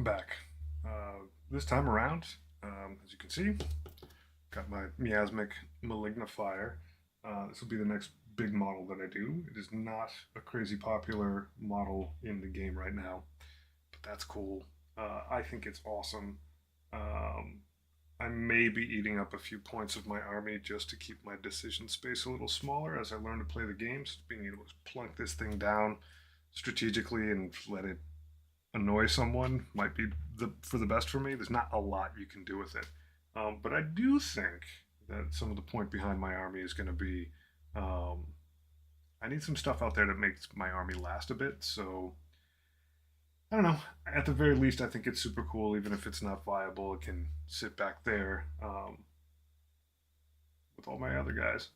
back. This time around, as you can see, got my Miasmic Malignifier. This will be the next big model that I do. It is not a crazy popular model in the game right now, but that's cool. I think it's awesome. I may be eating up a few points of my army just to keep my decision space a little smaller as I learn to play the games. Being able to plunk this thing down strategically and let it annoy someone might be for the best for me. There's not a lot you can do with it. But I do think that some of the point behind my army is going to be I need some stuff out there that makes my army last a bit. So I don't know. At the very least, I think it's super cool. Even if it's not viable, it can sit back there with all my other guys.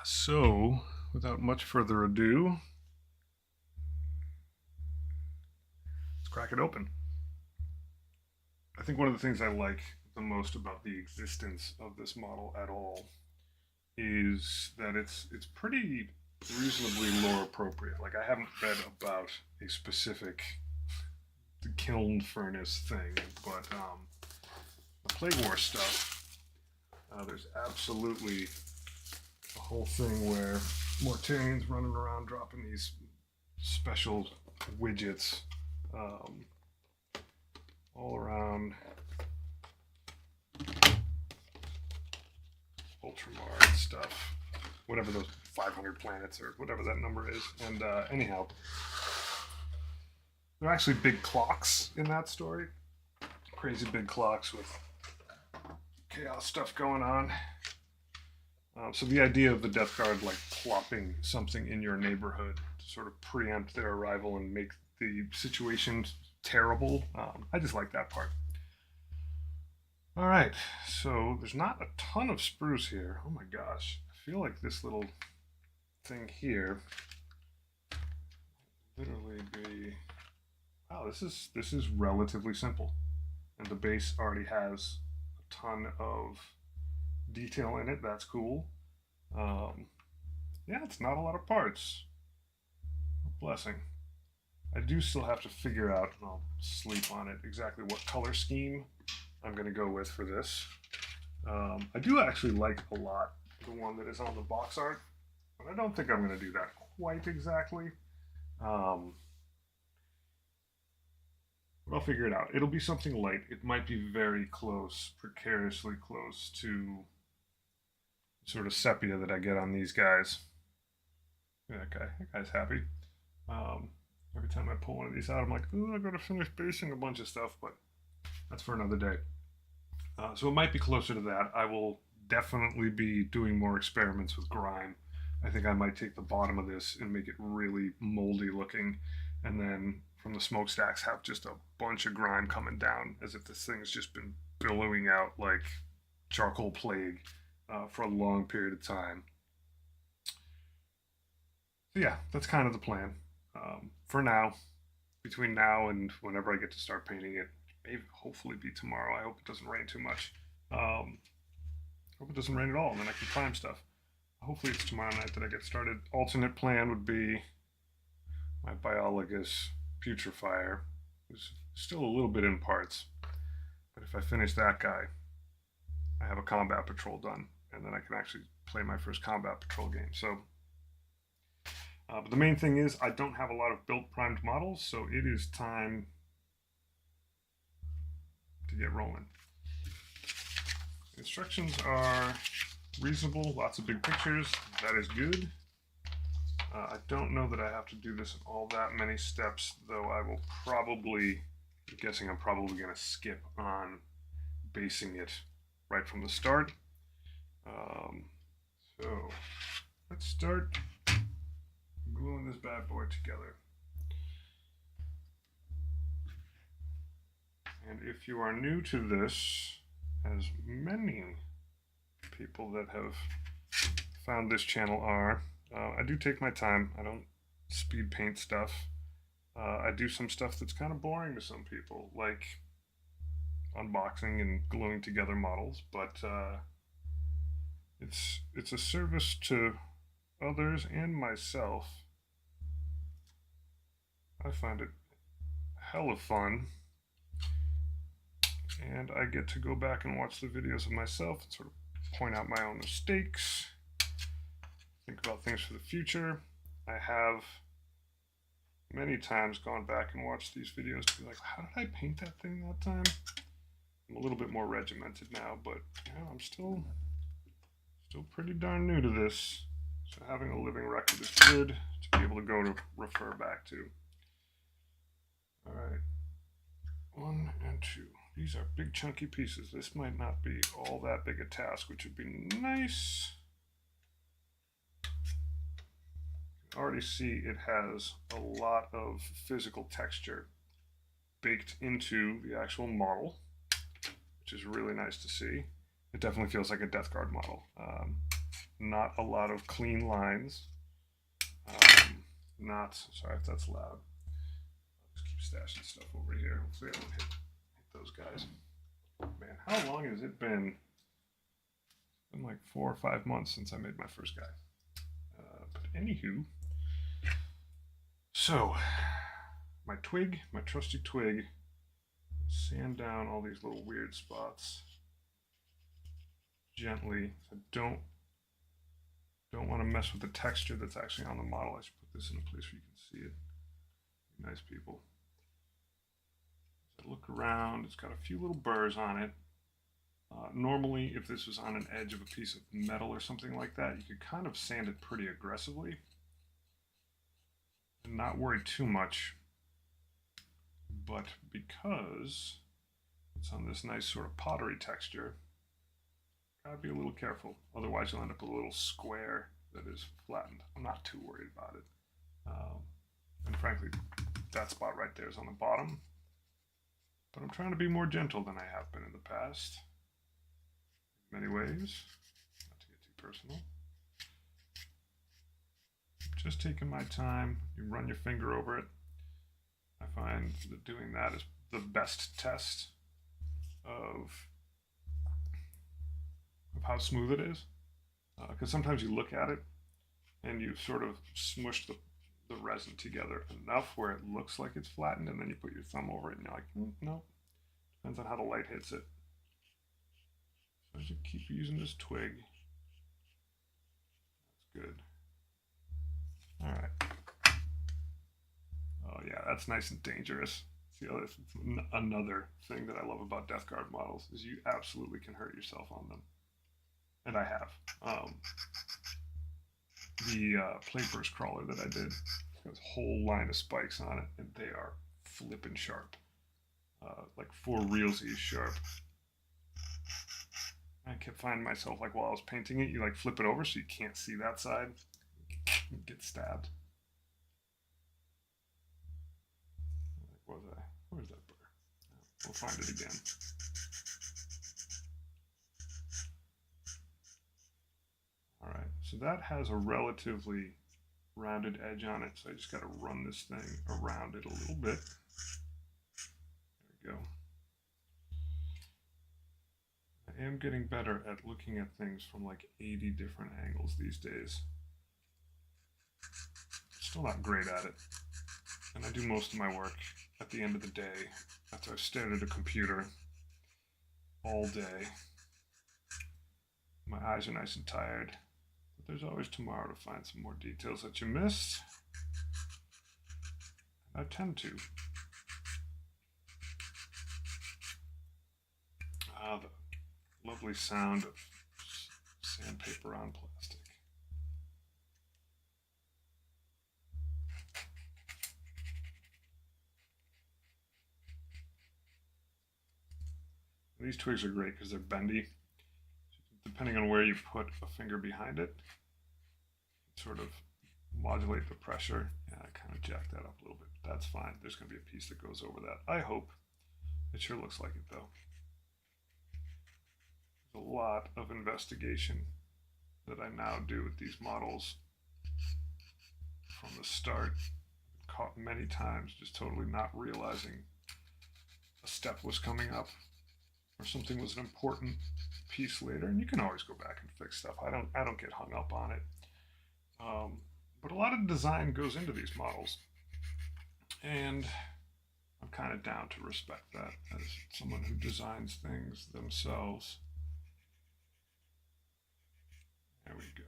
So, without much further ado, let's crack it open. I think one of the things I like the most about the existence of this model at all is that it's pretty reasonably lore appropriate. Like, I haven't read about a specific kiln furnace thing, but the Plague War stuff, there's absolutely a whole thing where Mortarians running around dropping these special widgets all around Ultramar stuff, whatever those 500 planets or whatever that number is. And anyhow, there are actually big clocks in that story. Crazy big clocks with chaos stuff going on. So the idea of the Death Guard like plopping something in your neighborhood to sort of preempt their arrival and make the situation terrible, I just like that part. All right, so there's not a ton of spruce here. Oh my gosh, I feel like this little thing here literally be, wow, this is relatively simple, and the base already has a ton of detail in it. That's cool. Yeah, it's not a lot of parts. A blessing. I do still have to figure out, and I'll sleep on it, exactly what color scheme I'm going to go with for this. I do actually like a lot the one that is on the box art, but I don't think I'm going to do that quite exactly. But I'll figure it out. It'll be something light. It might be very close, precariously close to sort of sepia that I get on these guys. That guy's happy. Every time I pull one of these out, I'm like, ooh, I gotta finish basing a bunch of stuff, but that's for another day. So it might be closer to that. I will definitely be doing more experiments with grime. I think I might take the bottom of this and make it really moldy looking, and then from the smokestacks have just a bunch of grime coming down as if this thing's just been billowing out like charcoal plague for a long period of time. So yeah, that's kind of the plan. For now, between now and whenever I get to start painting it, maybe hopefully be tomorrow. I hope it doesn't rain too much. Hope it doesn't rain at all, and then I can prime stuff. Hopefully it's tomorrow night that I get started. Alternate plan would be my Biologus Putrefier, who's still a little bit in parts. But if I finish that guy, I have a combat patrol done, and then I can actually play my first combat patrol game. So, but the main thing is I don't have a lot of built primed models, so it is time to get rolling. Instructions are reasonable, lots of big pictures. That is good. I don't know that I have to do this in all that many steps, though I will probably, I'm guessing I'm probably going to skip on basing it right from the start. So let's start gluing this bad boy together. And if you are new to this, as many people that have found this channel are, I do take my time. I don't speed paint stuff. I do some stuff that's kind of boring to some people, like unboxing and gluing together models, but it's a service to others and myself. I find it hell of fun. And I get to go back and watch the videos of myself and sort of point out my own mistakes, think about things for the future. I have many times gone back and watched these videos to be like, how did I paint that thing that time? I'm a little bit more regimented now, but I'm still pretty darn new to this. So having a living record is good to be able to go to refer back to. All right, 1 and 2. These are big chunky pieces. This might not be all that big a task, which would be nice. You can already see it has a lot of physical texture baked into the actual model, which is really nice to see. It definitely feels like a Death Guard model. Not a lot of clean lines. Sorry if that's loud. I'll just keep stashing stuff over here. Hopefully I don't hit those guys. Man, how long has it been? It's been like 4 or 5 months since I made my first guy. But anywho, so my twig, my trusty twig, sand down all these little weird spots gently. I don't want to mess with the texture that's actually on the model. I should put this in a place where you can see it. Nice people. As I look around, it's got a few little burrs on it. Normally, if this was on an edge of a piece of metal or something like that, you could kind of sand it pretty aggressively and not worry too much. But because it's on this nice sort of pottery texture, gotta be a little careful. Otherwise, you'll end up with a little square that is flattened. I'm not too worried about it. And frankly, that spot right there is on the bottom. But I'm trying to be more gentle than I have been in the past. In many ways. Not to get too personal. Just taking my time. You run your finger over it. I find that doing that is the best test of how smooth it is. Because sometimes you look at it and you sort of smush the resin together enough where it looks like it's flattened, and then you put your thumb over it and you're like, no. Depends on how the light hits it. So as you keep using this twig, that's good. All right. Oh yeah, that's nice and dangerous. See, another thing that I love about Death Guard models is you absolutely can hurt yourself on them. And I have. The plate burst crawler that I did has a whole line of spikes on it, and they are flippin' sharp. Like for realsies sharp. I kept finding myself, like, while I was painting it, you like flip it over so you can't see that side. You get stabbed. Where's that burr? We'll find it again. All right, so that has a relatively rounded edge on it, so I just got to run this thing around it a little bit. There we go. I am getting better at looking at things from like 80 different angles these days. Still not great at it. And I do most of my work at the end of the day after I've stared at a computer all day. My eyes are nice and tired. But there's always tomorrow to find some more details that you missed. I tend to. Ah, the lovely sound of sandpaper on plastic. These twigs are great because they're bendy. Depending on where you put a finger behind it, sort of modulate the pressure. Yeah, I kind of jacked that up a little bit. That's fine. There's going to be a piece that goes over that. I hope. It sure looks like it though. There's a lot of investigation that I now do with these models from the start. I've been caught many times just totally not realizing a step was coming up or something was an important piece later, and you can always go back and fix stuff. I don't get hung up on it. But a lot of design goes into these models, and I'm kind of down to respect that as someone who designs things themselves. There we go.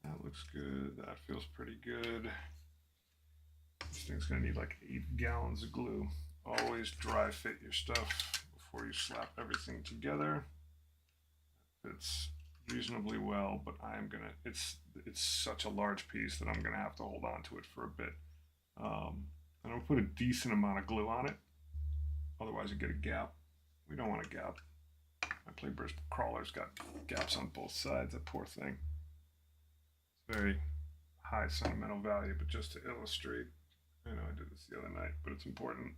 That looks good. That feels pretty good. This thing's gonna need like 8 gallons of glue. Always dry fit your stuff before you slap everything together. Fits reasonably well, but it's such a large piece that I'm gonna have to hold on to it for a bit. I'm gonna put a decent amount of glue on it, otherwise you get a gap. We don't want a gap. My Playburst crawler's got gaps on both sides, that poor thing. It's very high sentimental value, but just to illustrate, I know I did this the other night, but it's important,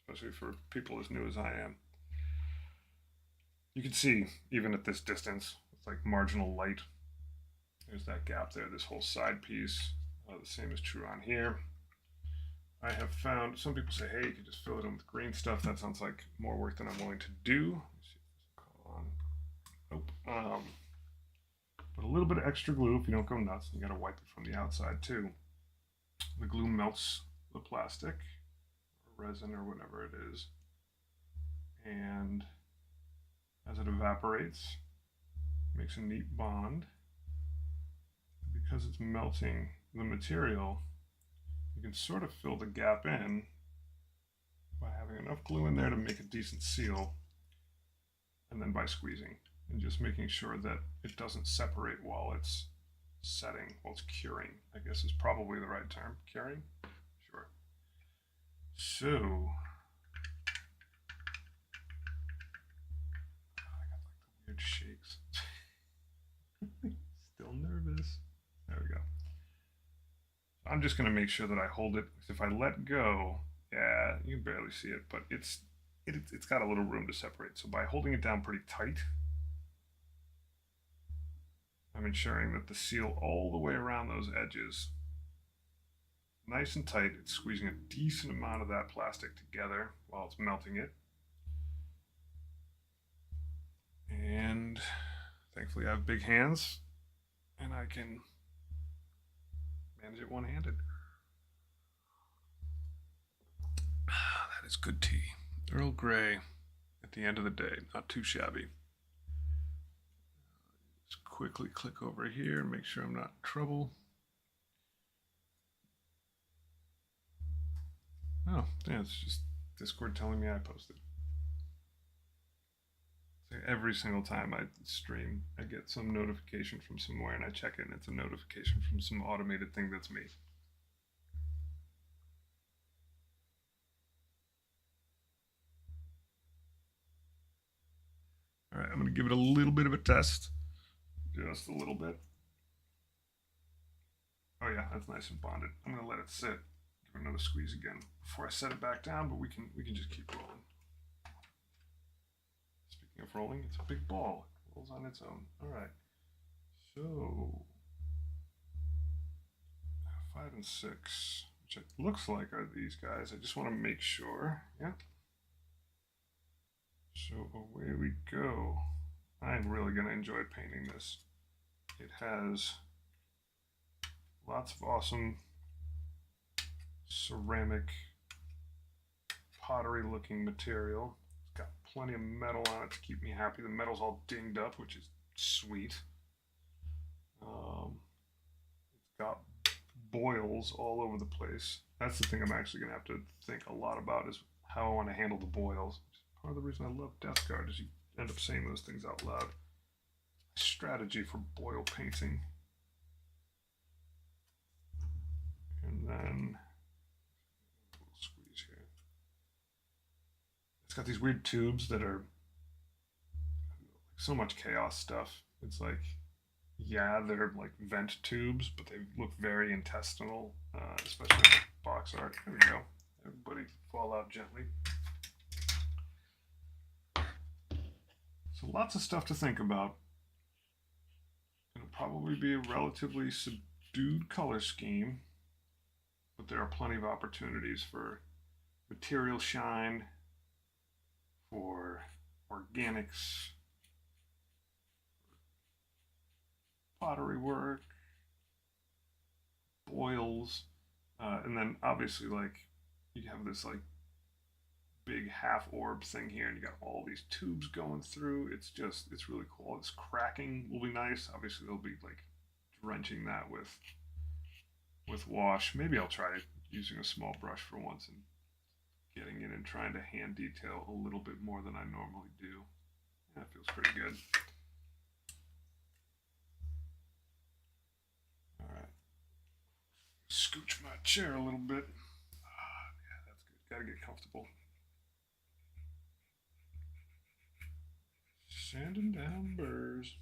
especially for people as new as I am. You can see, even at this distance, it's like marginal light. There's that gap there, this whole side piece. The same is true on here. I have found, some people say, hey, you can just fill it in with green stuff. That sounds like more work than I'm willing to do. Let's see if this will call on. Nope. But a little bit of extra glue if you don't go nuts. You gotta wipe it from the outside too. The glue melts the plastic, or resin, or whatever it is. And as it evaporates, it makes a neat bond. Because it's melting the material, you can sort of fill the gap in by having enough glue in there to make a decent seal, and then by squeezing and just making sure that it doesn't separate while it's setting, while it's curing, I guess is probably the right term. Curing? Sure. So, I got like the weird shakes. Still nervous. There we go. I'm just going to make sure that I hold it. If I let go, yeah, you can barely see it, but it's got a little room to separate. So by holding it down pretty tight, I'm ensuring that the seal all the way around those edges, nice and tight. It's squeezing a decent amount of that plastic together while it's melting it. And thankfully I have big hands and I can manage it one-handed. That is good tea. Earl Grey at the end of the day, not too shabby. Just quickly click over here and make sure I'm not in trouble. Oh, yeah, it's just Discord telling me I posted. So every single time I stream, I get some notification from somewhere and I check it and it's a notification from some automated thing that's me. All right, I'm going to give it a little bit of a test. Just a little bit. Oh yeah, that's nice and bonded. I'm going to let it sit. Give it another squeeze again before I set it back down, but we can just keep rolling. Speaking of rolling, it's a big ball. It rolls on its own. All right. So 5 and 6, which it looks like are these guys. I just want to make sure. Yeah. So away we go. I'm really going to enjoy painting this. It has lots of awesome ceramic pottery looking material. It's got plenty of metal on it to keep me happy. The metal's all dinged up, which is sweet. It's got boils all over the place. That's the thing I'm actually going to have to think a lot about, is how I want to handle the boils. Part of the reason I love Death Guard is you end up saying those things out loud. Strategy for boil painting. And then a little squeeze here. It's got these weird tubes that are so much chaos stuff. It's like, yeah, they're like vent tubes, but they look very intestinal, especially in the box art. There we go. Everybody fall out gently. So lots of stuff to think about. It'll probably be a relatively subdued color scheme, but there are plenty of opportunities for material shine, for organics, pottery work, boils, and then obviously like you have this like big half orb thing here, and you got all these tubes going through. It's really cool. This cracking will be nice. Obviously, they'll be like drenching that with wash. Maybe I'll try using a small brush for once and getting in and trying to hand detail a little bit more than I normally do. That feels pretty good. All right. Scooch my chair a little bit. Yeah, that's good. Gotta get comfortable. Sanding down burrs.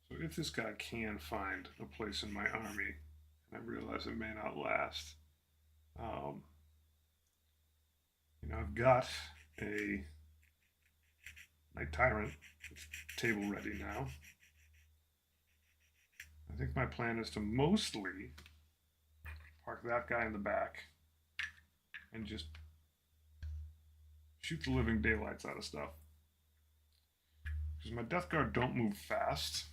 So if this guy can find a place in my army, and I realize it may not last, you know, I've got a Knight Tyrant. It's table ready now. I think my plan is to mostly park that guy in the back and just shoot the living daylights out of stuff. Because my Death Guard don't move fast.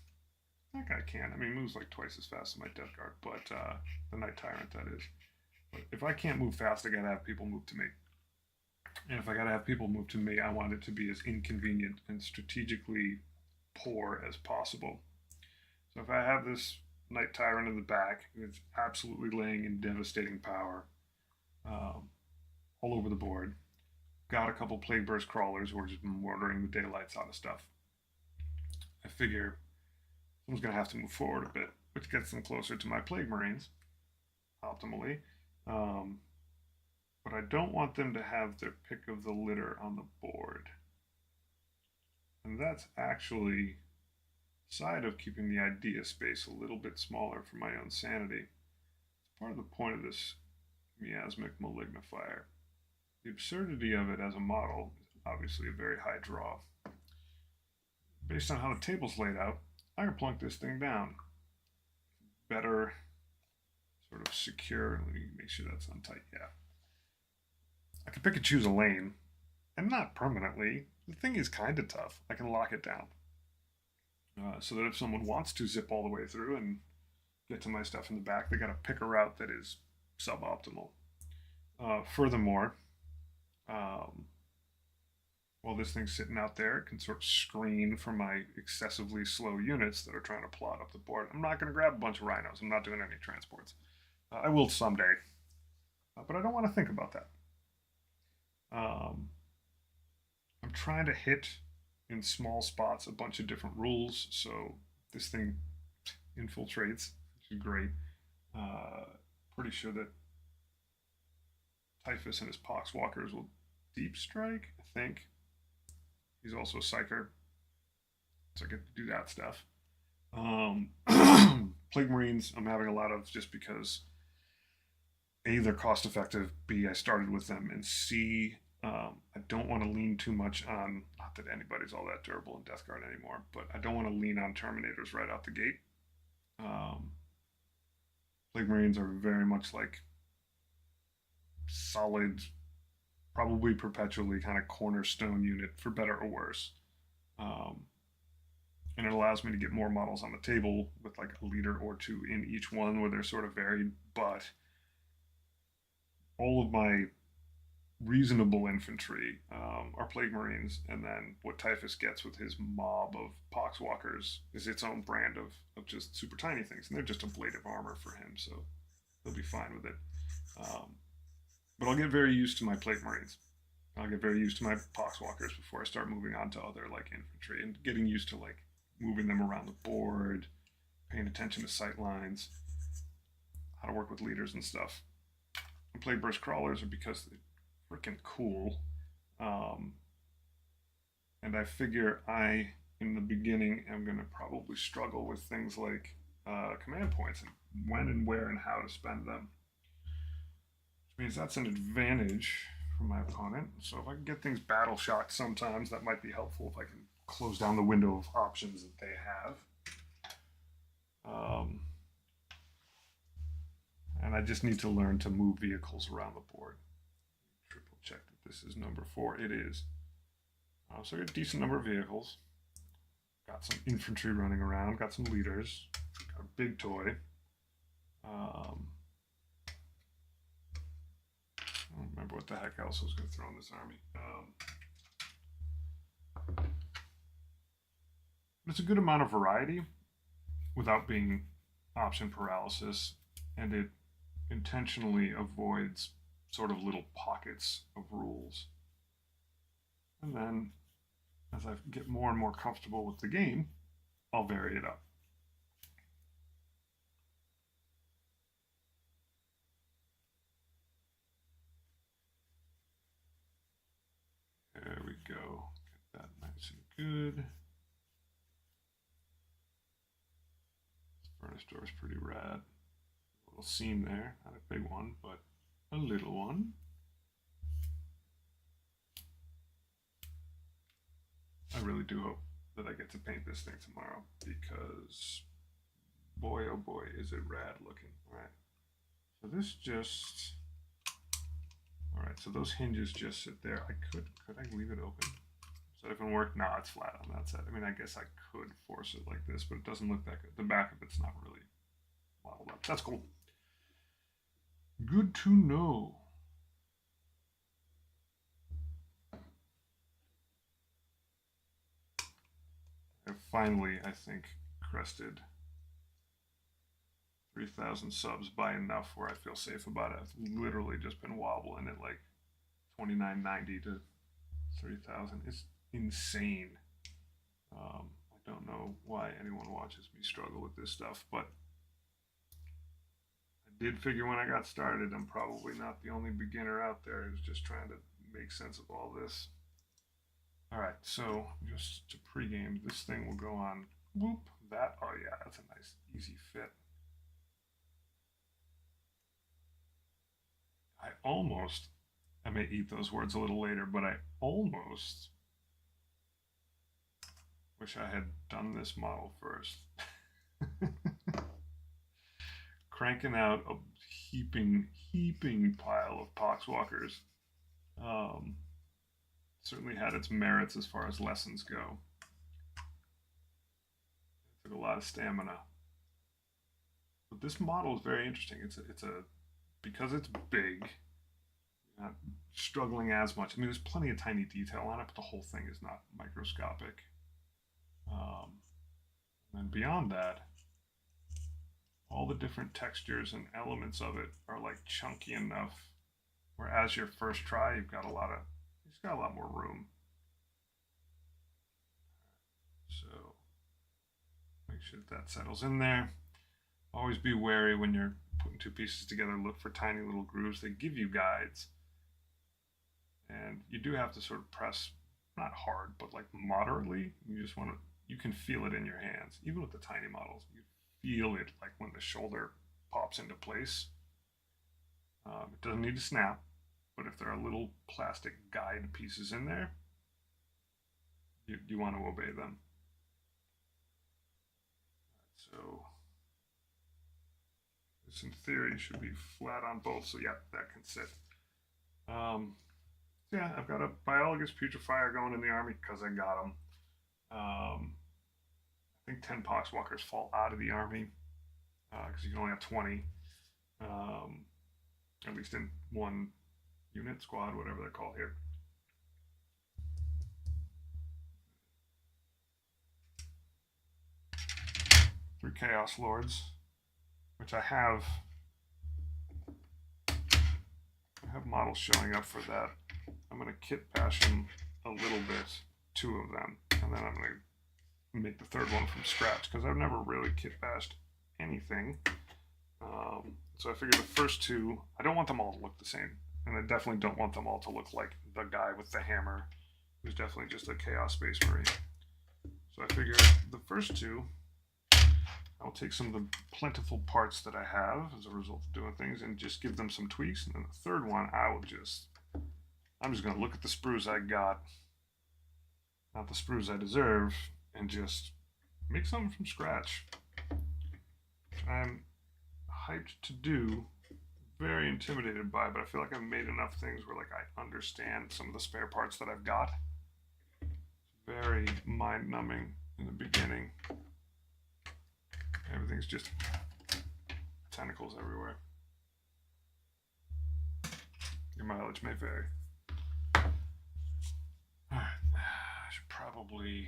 That guy can. I mean, he moves like twice as fast as my Death Guard, but the Knight Tyrant, that is. But if I can't move fast, I gotta have people move to me. And if I gotta have people move to me, I want it to be as inconvenient and strategically poor as possible. So if I have this Knight Tyrant in the back, it's absolutely laying in devastating power all over the board. Got a couple Plague Burst Crawlers who are just murdering the daylights out of stuff. I figure someone's going to have to move forward a bit, which gets them closer to my Plague Marines, optimally. But I don't want them to have their pick of the litter on the board. And that's actually side of keeping the idea space a little bit smaller for my own sanity. It's part of the point of this Miasmic Malignifier. The absurdity of it as a model is obviously a very high draw. Based on how the table's laid out, I can plunk this thing down. Better sort of secure. Let me make sure that's on tight. Yeah. I can pick and choose a lane, and not permanently. The thing is kind of tough. I can lock it down. So that if someone wants to zip all the way through and get to my stuff in the back, they got to pick a route that is suboptimal. Furthermore, while this thing's sitting out there, it can sort of screen for my excessively slow units that are trying to plot up the board. I'm not going to grab a bunch of rhinos. I'm not doing any transports. I will someday, but I don't want to think about that. I'm trying to hit in small spots a bunch of different rules, so this thing infiltrates, which is great. Pretty sure that Typhus and his Poxwalkers will deep strike, I think. He's also a Psyker, so I get to do that stuff. Plague Marines, I'm having a lot of just because A, they're cost effective, B, I started with them, and C, I don't want to lean too much on, not that anybody's all that durable in Death Guard anymore, but I don't want to lean on Terminators right out the gate. Plague Marines are very much like solid, probably perpetually kind of cornerstone unit for better or worse. And it allows me to get more models on the table with like a leader or two in each one where they're sort of varied, but all of my reasonable infantry are Plague Marines, and then what Typhus gets with his mob of Poxwalkers is its own brand of just super tiny things, and they're just ablative armor for him, so he'll be fine with it. But I'll get very used to my Plague Marines. I'll get very used to my Poxwalkers before I start moving on to other like infantry and getting used to like moving them around the board, paying attention to sight lines, how to work with leaders and stuff. And Plague Burst Crawlers are because they're freaking cool. And I figure in the beginning, am going to probably struggle with things like command points and when and where and how to spend them. Which means that's an advantage for my opponent. So if I can get things battle shocked sometimes, that might be helpful if I can close down the window of options that they have. And I just need to learn to move vehicles around the board. Triple this is number 4. It is. So I got a decent number of vehicles. Got some infantry running around. Got some leaders. Got a big toy. I don't remember what the heck else I was going to throw in this army. It's a good amount of variety without being option paralysis, and it intentionally avoids sort of little pockets of rules. And then as I get more and more comfortable with the game, I'll vary it up. There we go. Get that nice and good. This furnace door is pretty rad. A little seam there, not a big one, but a little one. I really do hope that I get to paint this thing tomorrow, because boy oh boy is it rad looking. All right, so this just, all right, so those hinges just sit there. Could I leave it open? Does that even work? No, it's flat on that side. I mean, I guess I could force it like this, but it doesn't look that good. The back of it's not really modeled up. That's cool. Good to know. I've finally, I think, crested 3,000 subs by enough where I feel safe about it. I've literally just been wobbling at like 29.90 to 3,000. It's insane. I don't know why anyone watches me struggle with this stuff, but I did figure when I got started, I'm probably not the only beginner out there who's just trying to make sense of all this. All right, so just to pregame, this thing will go on whoop. That, oh yeah, that's a nice, easy fit. I may eat those words a little later, but I almost wish I had done this model first. Cranking out a heaping pile of poxwalkers. Certainly had its merits as far as lessons go. It took a lot of stamina. But this model is very interesting. Because it's big, you're not struggling as much. I mean, there's plenty of tiny detail on it, but the whole thing is not microscopic. And beyond that, all the different textures and elements of it are like chunky enough where as your first try, you've got a lot more room. So make sure that settles in there. Always be wary when you're putting two pieces together. Look for tiny little grooves. They give you guides, and you do have to sort of press, not hard, but like moderately. You can feel it in your hands. Even with the tiny models, you feel it like when the shoulder pops into place. It doesn't need to snap, but if there are little plastic guide pieces in there, you want to obey them. So this in theory should be flat on both, so yeah, that can sit. Yeah, I've got a Biologist Putrefier going in the army because I got them. I think 10 Poxwalkers fall out of the army because you can only have 20, at least in one unit, squad, whatever they're called here. Three Chaos Lords, which I have models showing up for that. I'm going to kit bash them a little bit, 2 of them, and then I'm going to make the third one from scratch because I've never really kit bashed anything. So I figured the first 2, I don't want them all to look the same, and I definitely don't want them all to look like the guy with the hammer, who's definitely just a Chaos Space Marine. So I figured the first 2, I'll take some of the plentiful parts that I have as a result of doing things and just give them some tweaks. And then the third one, I'm just going to look at the sprues I got, not the sprues I deserve, and just make something from scratch. Which I'm hyped to do very intimidated by, but I feel like I've made enough things where like I understand some of the spare parts that I've got. Very mind-numbing in the beginning. Everything's just tentacles everywhere. Your mileage may vary. Alright, I should probably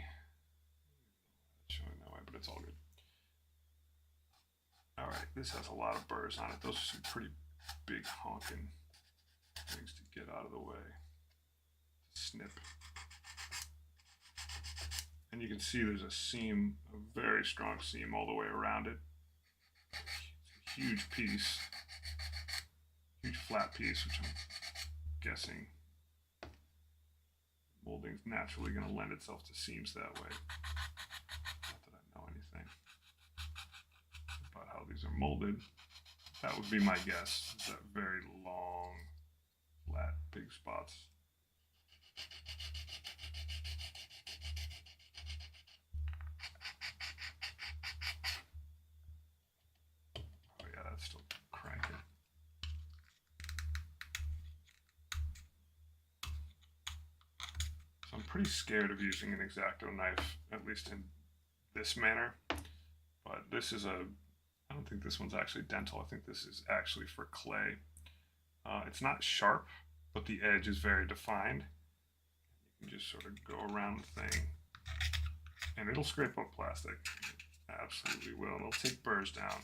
showing that way, but it's all good. Alright, this has a lot of burrs on it. Those are some pretty big honking things to get out of the way. Snip. And you can see there's a seam, a very strong seam all the way around it. It's a huge piece, huge flat piece, which I'm guessing molding's naturally going to lend itself to seams that way. Not that I know anything about how these are molded. That would be my guess, is that very long, flat, big spots. Oh yeah, that's still cranking. So I'm pretty scared of using an X-Acto knife, at least in this manner. But this is I don't think this one's actually dental. I think this is actually for clay. It's not sharp, but the edge is very defined. You can just sort of go around the thing, and it'll scrape up plastic. It absolutely will, and it'll take burrs down.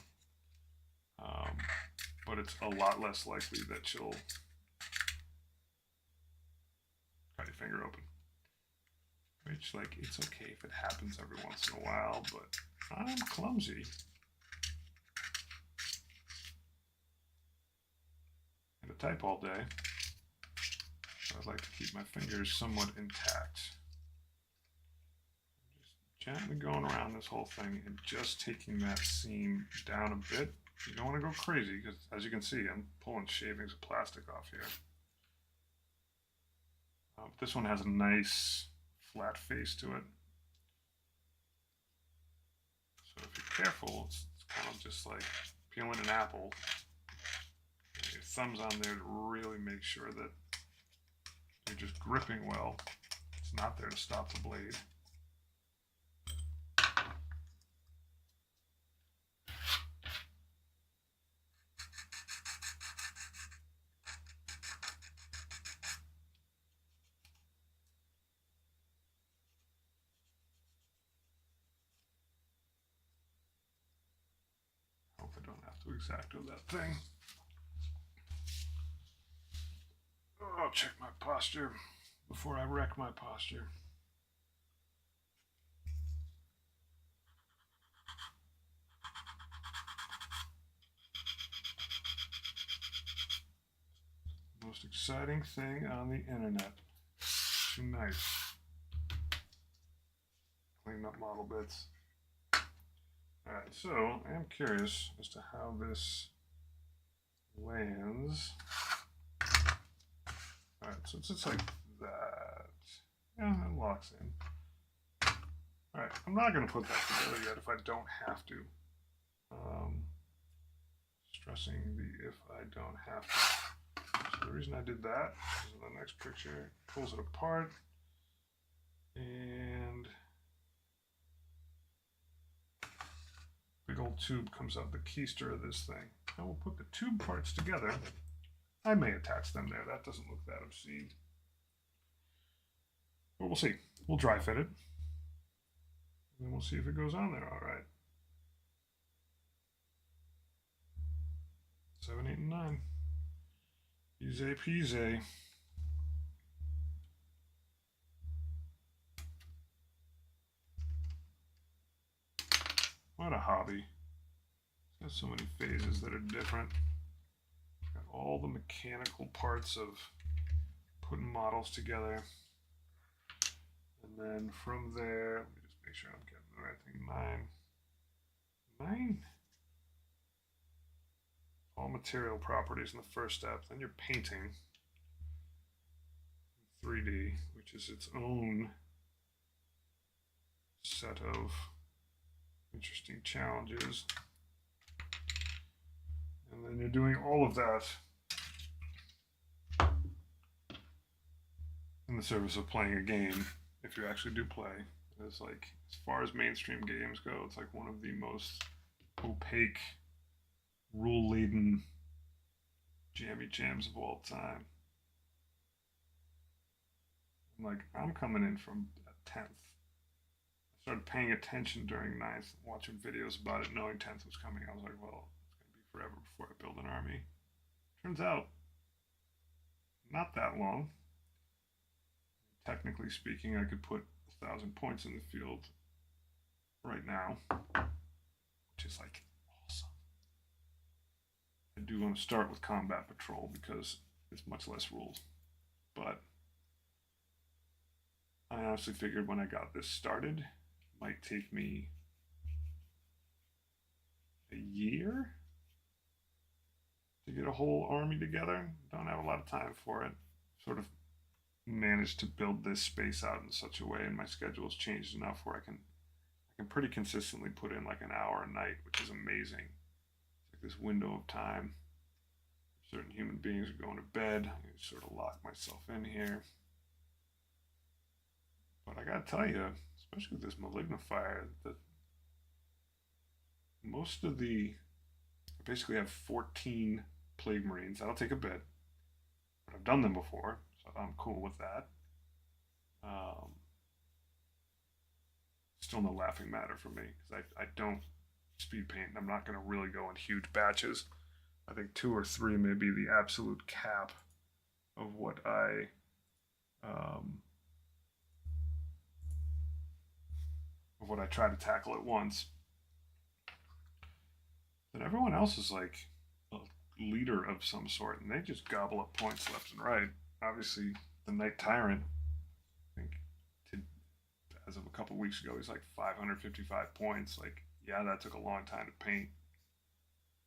But it's a lot less likely that you'll cut your finger open. Which, like, it's okay if it happens every once in a while, but I'm clumsy. And I type all day, so I'd like to keep my fingers somewhat intact. Just gently going around this whole thing and just taking that seam down a bit. You don't want to go crazy, because as you can see, I'm pulling shavings of plastic off here. This one has a nice flat face to it. So if you're careful, it's kind of just like peeling an apple. Your thumb's on there to really make sure that you're just gripping well. It's not there to stop the blade. Hope I don't have to X-Acto that thing. I'll check my posture before I wreck my posture. Most exciting thing on the internet. Too nice. Clean up model bits. Alright, so I am curious as to how this lands. Alright, so it's just like that. Yeah, it locks in. Alright, I'm not going to put that together yet if I don't have to. Stressing the if I don't have to. So the reason I did that is in the next picture, pulls it apart, and big old tube comes out the keister of this thing. Now we'll put the tube parts together. I may attach them there. That doesn't look that obscene. But we'll see. We'll dry fit it. And then we'll see if it goes on there all right. 7, 8, and 9. Easy peasy. What a hobby. It's got so many phases that are different. Got all the mechanical parts of putting models together. And then from there, let me just make sure I'm getting the right thing. 9. All material properties in the first step. Then you're painting 3D, which is its own set of interesting challenges. And then you're doing all of that in the service of playing a game, if you actually do play. It's like, as far as mainstream games go, it's like one of the most opaque, rule-laden jammy jams of all time. Like, I'm coming in from a 10th. I started paying attention during 9th, watching videos about it, knowing 10th was coming. I was like, well, it's going to be forever before I build an army. Turns out, not that long. Technically speaking, I could put 1,000 points in the field right now, which is like awesome. I do want to start with combat patrol because it's much less rules, but I honestly figured when I got this started, it might take me a year to get a whole army together. Don't have a lot of time for it. Sort of managed to build this space out in such a way, and my schedule has changed enough where I can pretty consistently put in like an hour a night, which is amazing. It's like this window of time. Certain human beings are going to bed. I sort of lock myself in here. But I gotta tell you, especially with this Malignifier, that most of the, I basically have 14 Plague Marines. That'll take a bit, but I've done them before, so I'm cool with that. Still no laughing matter for me, because I don't speed paint. I'm not going to really go in huge batches. I think 2 or 3 may be the absolute cap of what I try to tackle at once. But everyone else is like a leader of some sort, and they just gobble up points left and right. Obviously, the Knight Tyrant, I think, as of a couple weeks ago, he's like 555 points. Like, yeah, that took a long time to paint.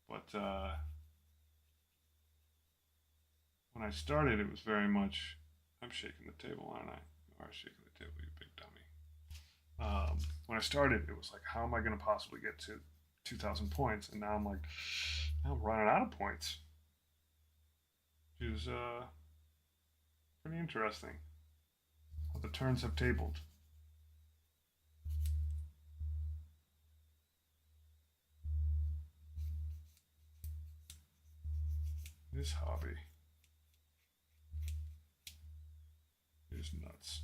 But when I started, it was very much, I'm shaking the table, aren't I? You are shaking the table, you big dummy. When I started, it was like, how am I going to possibly get to 2,000 points? And now I'm like, I'm running out of points. Which is pretty interesting how the turns have tabled. This hobby is nuts.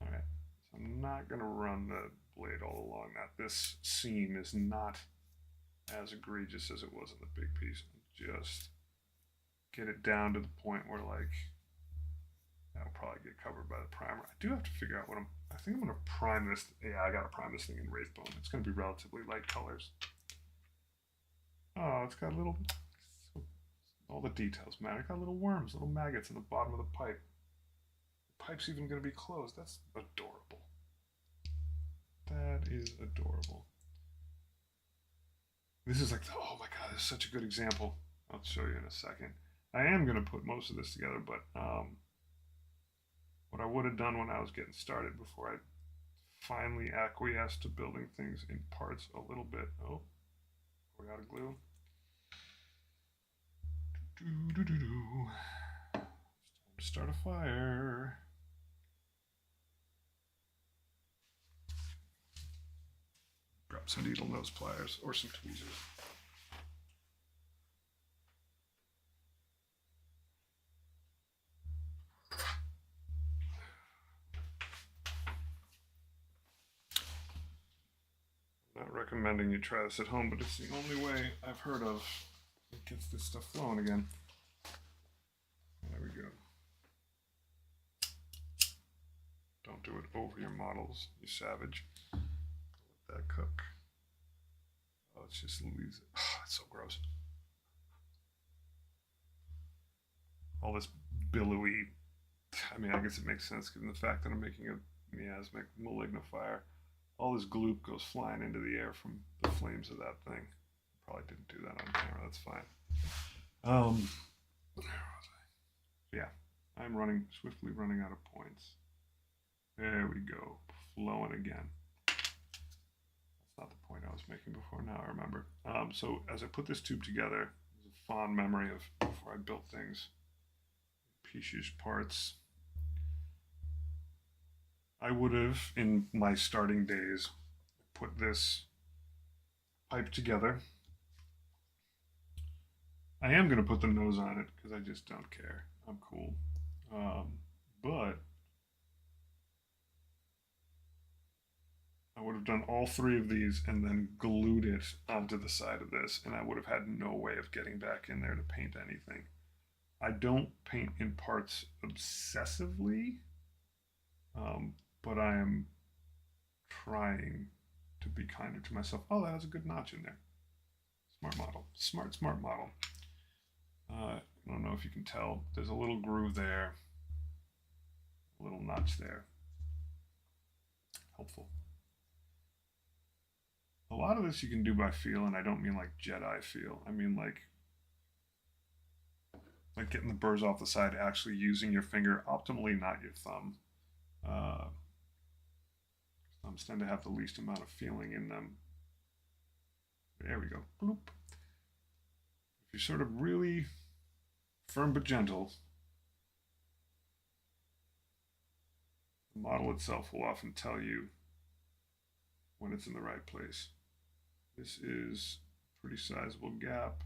Alright, so I'm not going to run the blade all along that. This seam is not as egregious as it was in the big piece. Just get it down to the point where, like, that'll probably get covered by the primer. I do have to figure out what I think I'm going to prime this. Yeah, I got to prime this thing in Wraithbone. It's going to be relatively light colors. Oh, it's got little, all the details, man. It got little worms, little maggots in the bottom of the pipe. The pipe's even going to be closed. That's adorable. That is adorable. This is like, oh my god, this is such a good example. I'll show you in a second. I am going to put most of this together, but what I would have done when I was getting started before I finally acquiesced to building things in parts a little bit. Oh, we got a glue. It's time to start a fire. Grab some needle nose pliers or some tweezers. I'm not recommending you try this at home, but it's the only way I've heard of that gets this stuff flowing again. There we go. Don't do it over your models, you savage. Let that cook. Oh, it just leaves it. Oh, it's so gross. All this billowy, I mean, I guess it makes sense given the fact that I'm making a Miasmic Malignifier. All this gloop goes flying into the air from the flames of that thing. Probably didn't do that on camera, that's fine. Where was I? Yeah, I'm swiftly running out of points. There we go, flowing again. Let's not the point I was making before. Now I remember. So as I put this tube together, there's a fond memory of before I built things, pieces, parts. I would have, in my starting days, put this pipe together. I am going to put the nose on it because I just don't care. I'm cool. But I would have done all three of these and then glued it onto the side of this, and I would have had no way of getting back in there to paint anything. I don't paint in parts obsessively, but I am trying to be kinder to myself. Oh, that has a good notch in there. Smart model. Smart model. I don't know if you can tell. There's a little groove there, a little notch there. Helpful. A lot of this you can do by feel, and I don't mean like Jedi feel. I mean like getting the burrs off the side, actually using your finger optimally, not your thumb. Thumbs tend to have the least amount of feeling in them. There we go. Bloop. If you're sort of really firm but gentle, the model itself will often tell you when it's in the right place. This is a pretty sizable gap.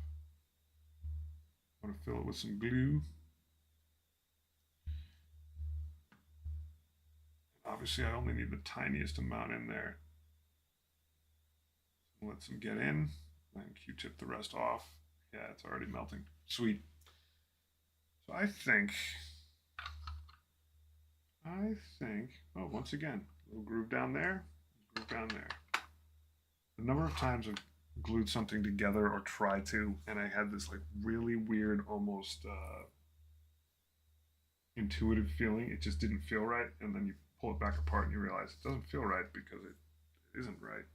I'm going to fill it with some glue. Obviously, I only need the tiniest amount in there. Let some get in, then Q-tip the rest off. Yeah, it's already melting. Sweet. So I think, oh, once again, a little groove down there, groove down there. The number of times I've glued something together or tried to, and I had this like really weird, almost intuitive feeling. It just didn't feel right, and then you pull it back apart and you realize it doesn't feel right because it isn't right.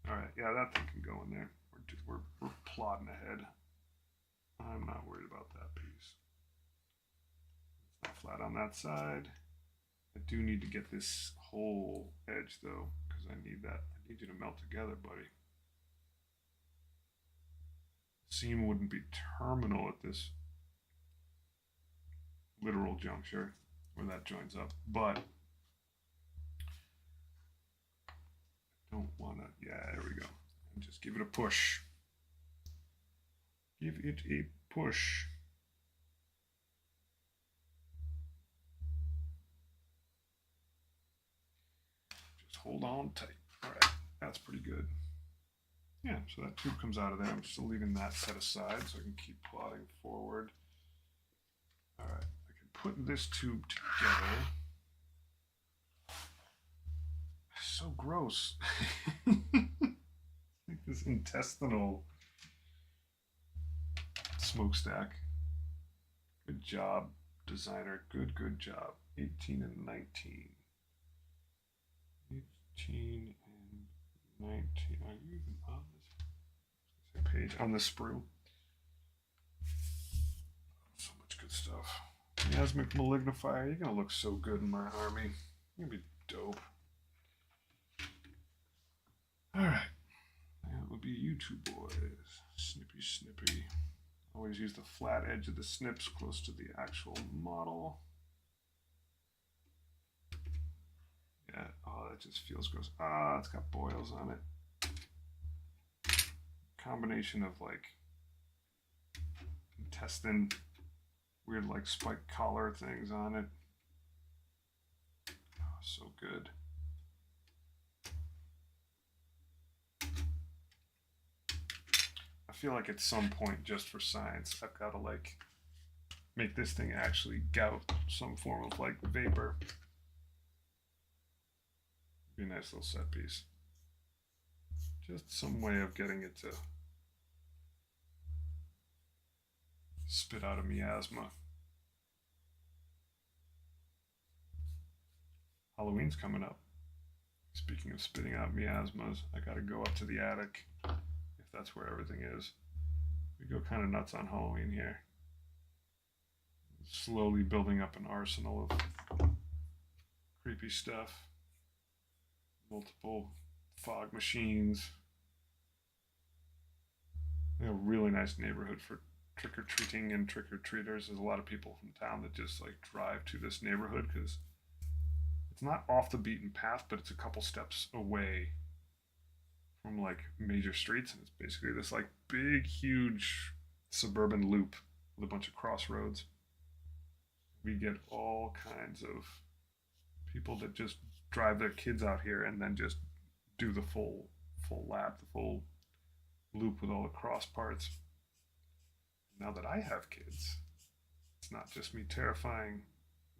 All right, yeah, that thing can go in there. We're plodding ahead. I'm not worried about that piece. It's not flat on that side. I do need to get this whole edge though, because I need that. I need you to melt together, buddy. Seam wouldn't be terminal at this literal juncture where that joins up, but I don't want to, yeah, there we go. And just give it a push. Give it a push. Just hold on tight. All right, that's pretty good. Yeah, so that tube comes out of there. I'm still leaving that set aside so I can keep plodding forward. All right, I can put this tube together. So gross. Like this intestinal smokestack. Good job, designer. Good job. 18 and 19. 18 and 19. Are you even on this page? On the sprue. So much good stuff. Miasmic Malignifier. You're going to look so good in my army. You're going to be dope. Alright. That would be you two boys. Snippy. Always use the flat edge of the snips close to the actual model. Yeah, oh, that just feels gross. Ah, it's got boils on it. Combination of like intestine, weird like spike collar things on it. Oh, so good. I feel like at some point, just for science, I've got to like make this thing actually gout some form of like vapor. Be a nice little set piece. Just some way of getting it to spit out a miasma. Halloween's coming up. Speaking of spitting out miasmas, I gotta go up to the attic, if that's where everything is. We go kind of nuts on Halloween here. Slowly building up an arsenal of creepy stuff. Multiple fog machines. A really nice neighborhood for trick-or-treating and trick-or-treaters. There's a lot of people from town that just like drive to this neighborhood because it's not off the beaten path, but it's a couple steps away from like major streets, and it's basically this like big, huge suburban loop with a bunch of crossroads. We get all kinds of people that just drive their kids out here and then just do the full lap, the full loop with all the cross parts. Now that I have kids, it's not just me terrifying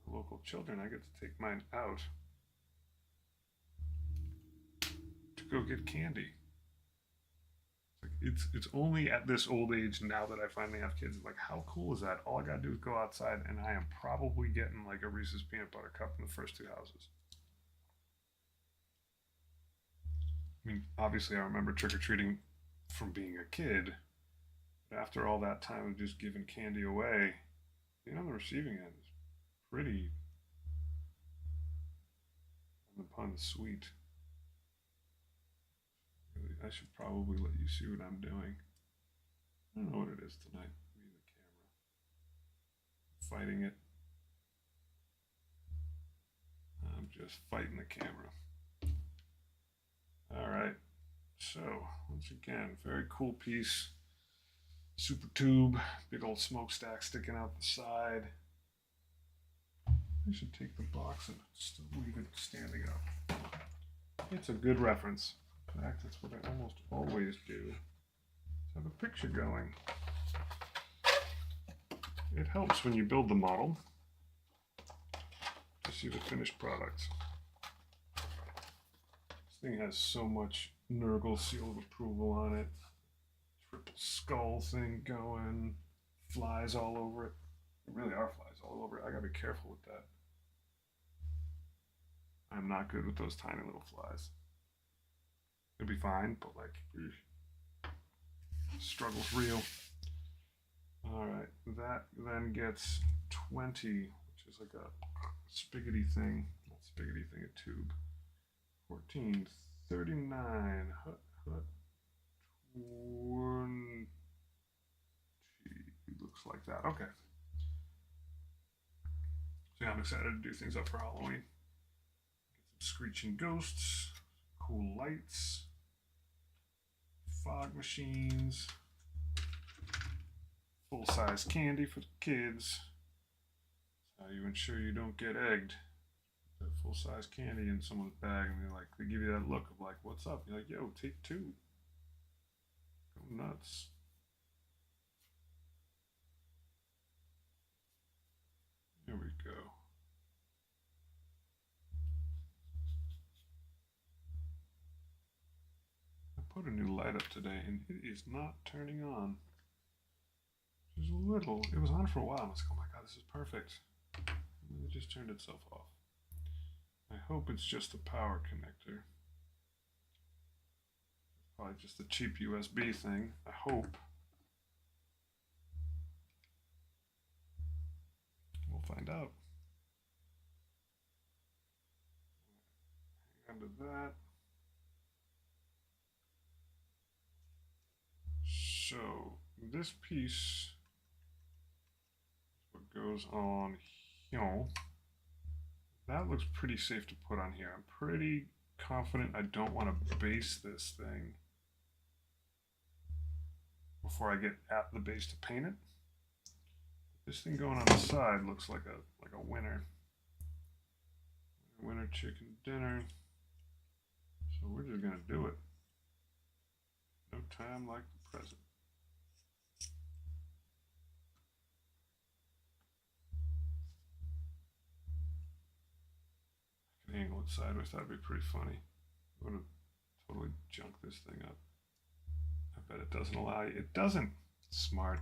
the local children. I get to take mine out to go get candy. It's only at this old age now that I finally have kids. Like, how cool is that? All I gotta do is go outside, and I am probably getting like a Reese's peanut butter cup in the first two houses. I mean, obviously, I remember trick or treating from being a kid, but after all that time of just giving candy away, being on the receiving end is pretty, on the pun, sweet. I should probably let you see what I'm doing. I don't know what it is tonight. Me and the camera. Fighting it. I'm just fighting the camera. Alright. So, once again, very cool piece. Super tube. Big old smokestack sticking out the side. I should take the box and still leave it standing up. It's a good reference. In fact, that's what I almost always do. Have a picture going. It helps when you build the model to see the finished product. This thing has so much Nurgle seal of approval on it. Triple skull thing going. Flies all over it. There really are flies all over it. I gotta be careful with that. I'm not good with those tiny little flies. It'll be fine, but like, struggle's real. Alright, that then gets 20, which is like a spiggity thing. Not spiggity thing, a tube. 14, 39, hut, 20. Looks like that. Okay. So yeah, I'm excited to do things up for Halloween. Get some screeching ghosts, cool lights, fog machines, full-size candy for the kids. That's how you ensure you don't get egged. That full-size candy in someone's bag, and they give you that look of like, what's up? You're like, yo, take two. Go nuts. Here we go. I put a new light up today, and it is not turning on. Just a little. It was on for a while. I was like, oh my god, this is perfect. And then it just turned itself off. I hope it's just a power connector. Probably just a cheap USB thing. I hope. We'll find out. Hang on to that. So this piece is what goes on here. That looks pretty safe to put on here. I'm pretty confident I don't want to base this thing before I get at the base to paint it. This thing going on the side looks like a winner. Winner chicken dinner. So we're just gonna do it. No time like the present. I can angle it sideways. That'd be pretty funny. I would have totally junked this thing up. I bet it doesn't allow you. It doesn't. Smart.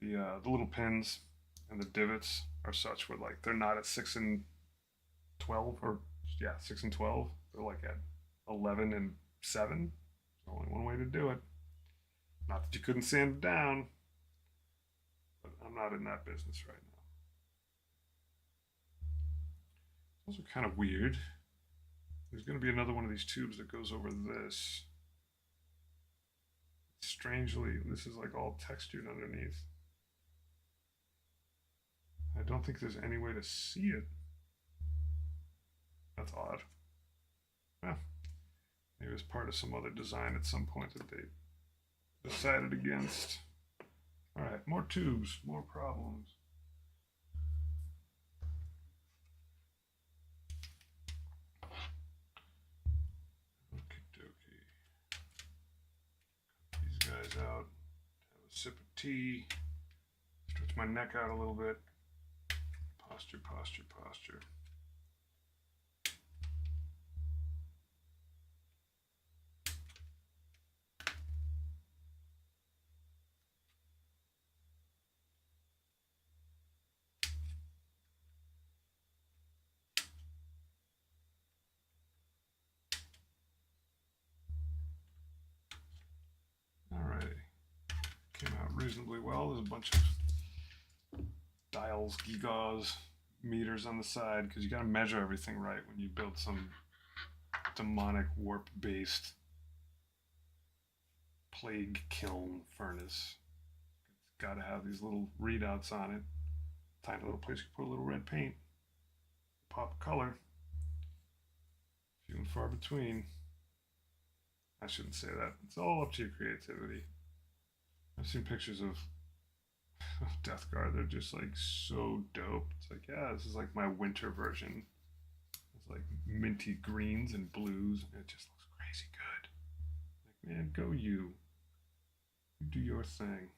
The little pins and the divots are such where like they're not at 6 and 12 or yeah 6 and 12. They're like at 11 and 7. There's only one way to do it. Not that you couldn't sand it down, but I'm not in that business right now. Those are kind of weird. there's going to be another one of these tubes that goes over this. Strangely, this is like all textured underneath. I don't think there's any way to see it. That's odd. Well, maybe it's part of some other design at some point that they decided against. All right, more tubes, more problems. Okie dokie. Cut these guys out. Have a sip of tea. Stretch my neck out a little bit. Posture, posture, posture. Alrighty. Came out reasonably well. There's a bunch of dials, gigaws, meters on the side because you got to measure everything right when you build some demonic warp based plague kiln furnace. It's got to have these little readouts on it. Tiny little place you can put a little red paint, pop color, few and far between. I shouldn't say that. It's all up to your creativity. I've seen pictures of Death Guard. They're just like so dope. It's like, yeah, this is like my winter version. It's like minty greens and blues, and it just looks crazy good. Like, man, go you. You do your thing.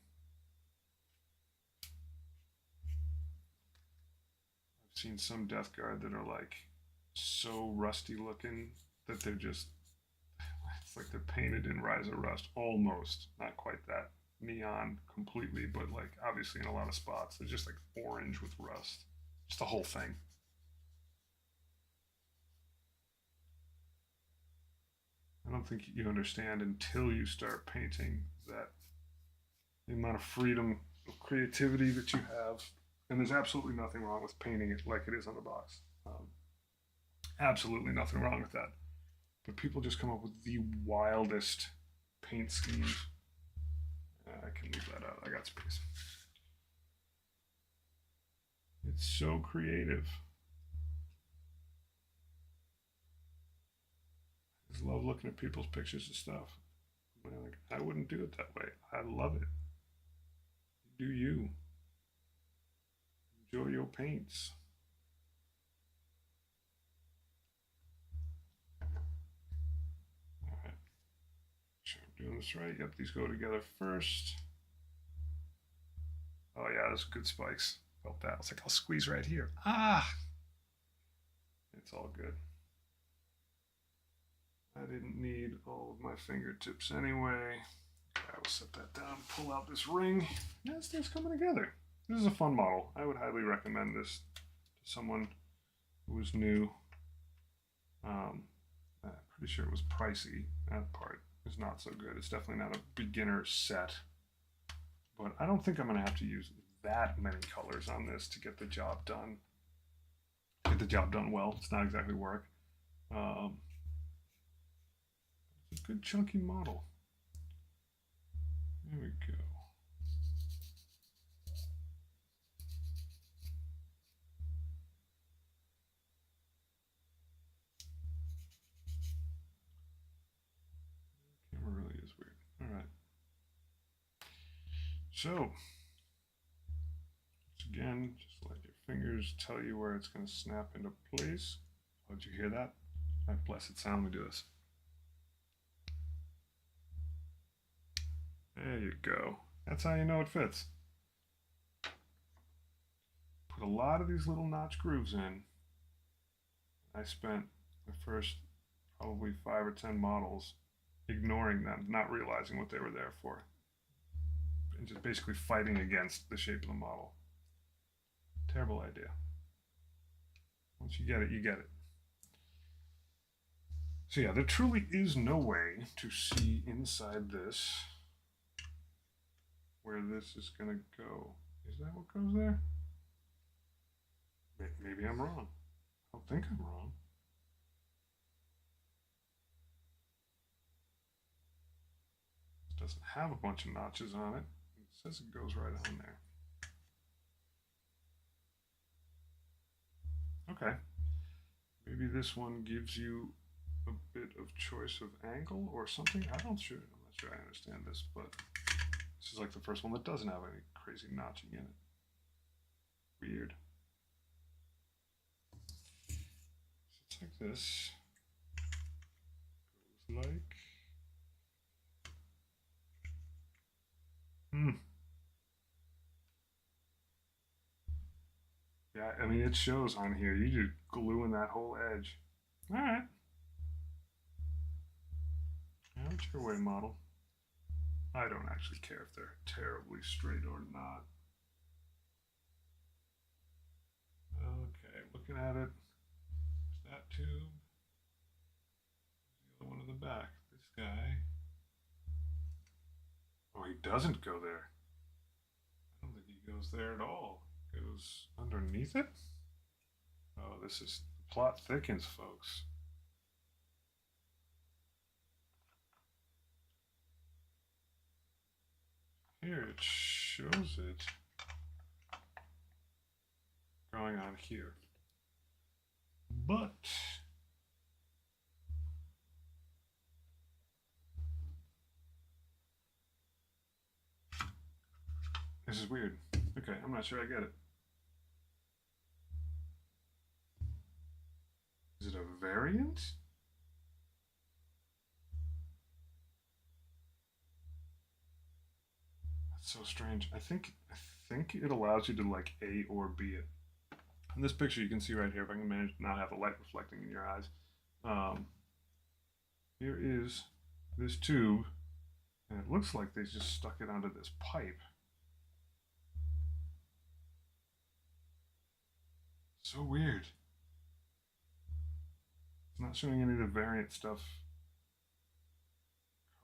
I've seen some Death Guard that are like so rusty looking that they're just, it's like they're painted in Rise of Rust, almost, not quite that neon completely, but like obviously in a lot of spots they're just like orange with rust, just the whole thing. I don't think you understand until you start painting that the amount of freedom of creativity that you have, and there's absolutely nothing wrong with painting it like it is on the box. Absolutely nothing wrong with that, but people just come up with the wildest paint schemes. I can leave that out. I got space. It's so creative. I just love looking at people's pictures and stuff. I'm like, I wouldn't do it that way. I love it. Do you. Enjoy your paints. All right. Sure I'm doing this right. Yep, these go together first. Oh yeah, those are good spikes. Felt that. I was like, I'll squeeze right here. Ah! It's all good. I didn't need all of my fingertips anyway. I will set that down, pull out this ring. Yeah, this thing's coming together. This is a fun model. I would highly recommend this to someone who is new. I'm pretty sure it was pricey. That part is not so good. It's definitely not a beginner set. But I don't think I'm going to have to use that many colors on this to get the job done. Get the job done well. It's not exactly work. It's a good chunky model. There we go. Camera really is weird. All right. So, once again, just let your fingers tell you where it's going to snap into place. Oh, did you hear that? That blessed sound. Let me do this. There you go. That's how you know it fits. Put a lot of these little notch grooves in. I spent the first probably 5 or 10 models ignoring them, not realizing what they were there for, and just basically fighting against the shape of the model. Terrible idea. Once you get it, you get it. So yeah, there truly is no way to see inside this where this is going to go. Is that what goes there? Maybe I'm wrong. I don't think I'm wrong. doesn't have a bunch of notches on it. It says it goes right on there. Okay. Maybe this one gives you a bit of choice of angle or something. I'm not sure I understand this, but this is like the first one that doesn't have any crazy notching in it. Weird. So it's like this. Goes like. Yeah, I mean, it shows on here. You just gluing that whole edge. All right. Yeah, it's your way, model. I don't actually care if they're terribly straight or not. Okay, looking at it. There's that tube. The other one in the back. This guy. Oh, he doesn't go there. I don't think he goes there at all. Goes underneath it? Oh, this is the plot thickens, folks. Here it shows it going on here. But this is weird. Okay, I'm not sure I get it. Is it a variant? That's so strange. I think it allows you to like A or B it. In this picture you can see right here, if I can manage to not have the light reflecting in your eyes. Here is this tube, and it looks like they just stuck it onto this pipe. So weird. It's not showing any of the variant stuff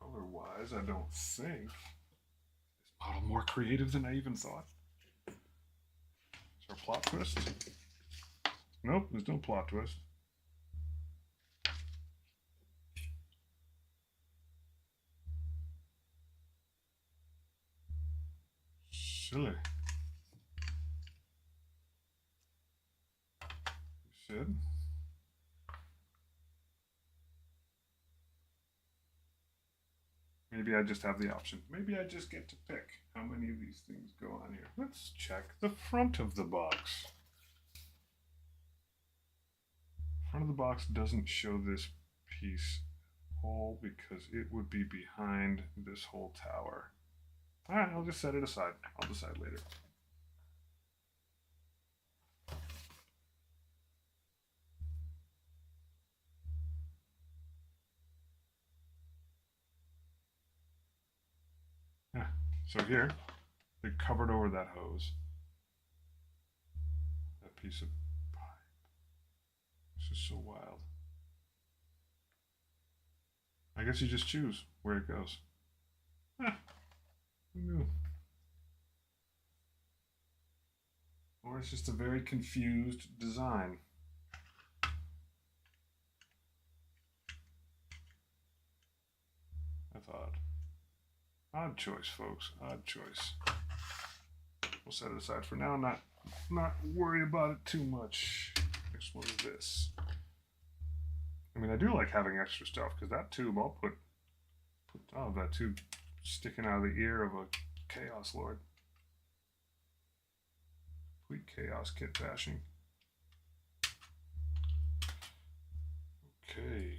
color-wise, I don't think. This model more creative than I even thought. Is there a plot twist? Nope, there's no plot twist. Silly. You said? Maybe I just have the option. Maybe I just get to pick how many of these things go on here. Let's check the front of the box. Front of the box doesn't show this piece at all because it would be behind this whole tower. All right, I'll just set it aside. I'll decide later. Yeah, so here, they covered over that hose. That piece of pipe. This is so wild. I guess you just choose where it goes. Ah, who knew? Or it's just a very confused design. That's odd. Odd choice, folks. Odd choice. We'll set it aside for now. Not worry about it too much. Next one is this. I mean, I do like having extra stuff because that tube, I'll put that tube sticking out of the ear of a Chaos Lord. Complete chaos kit bashing. Okay.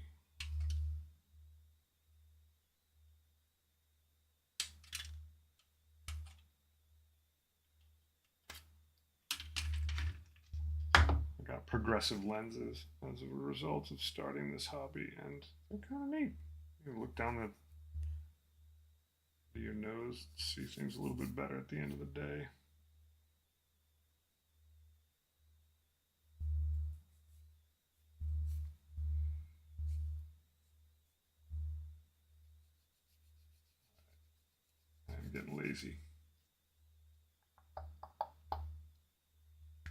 Got progressive lenses as a result of starting this hobby, and they're kind of neat. You look down your nose, see things a little bit better at the end of the day. I'm getting lazy.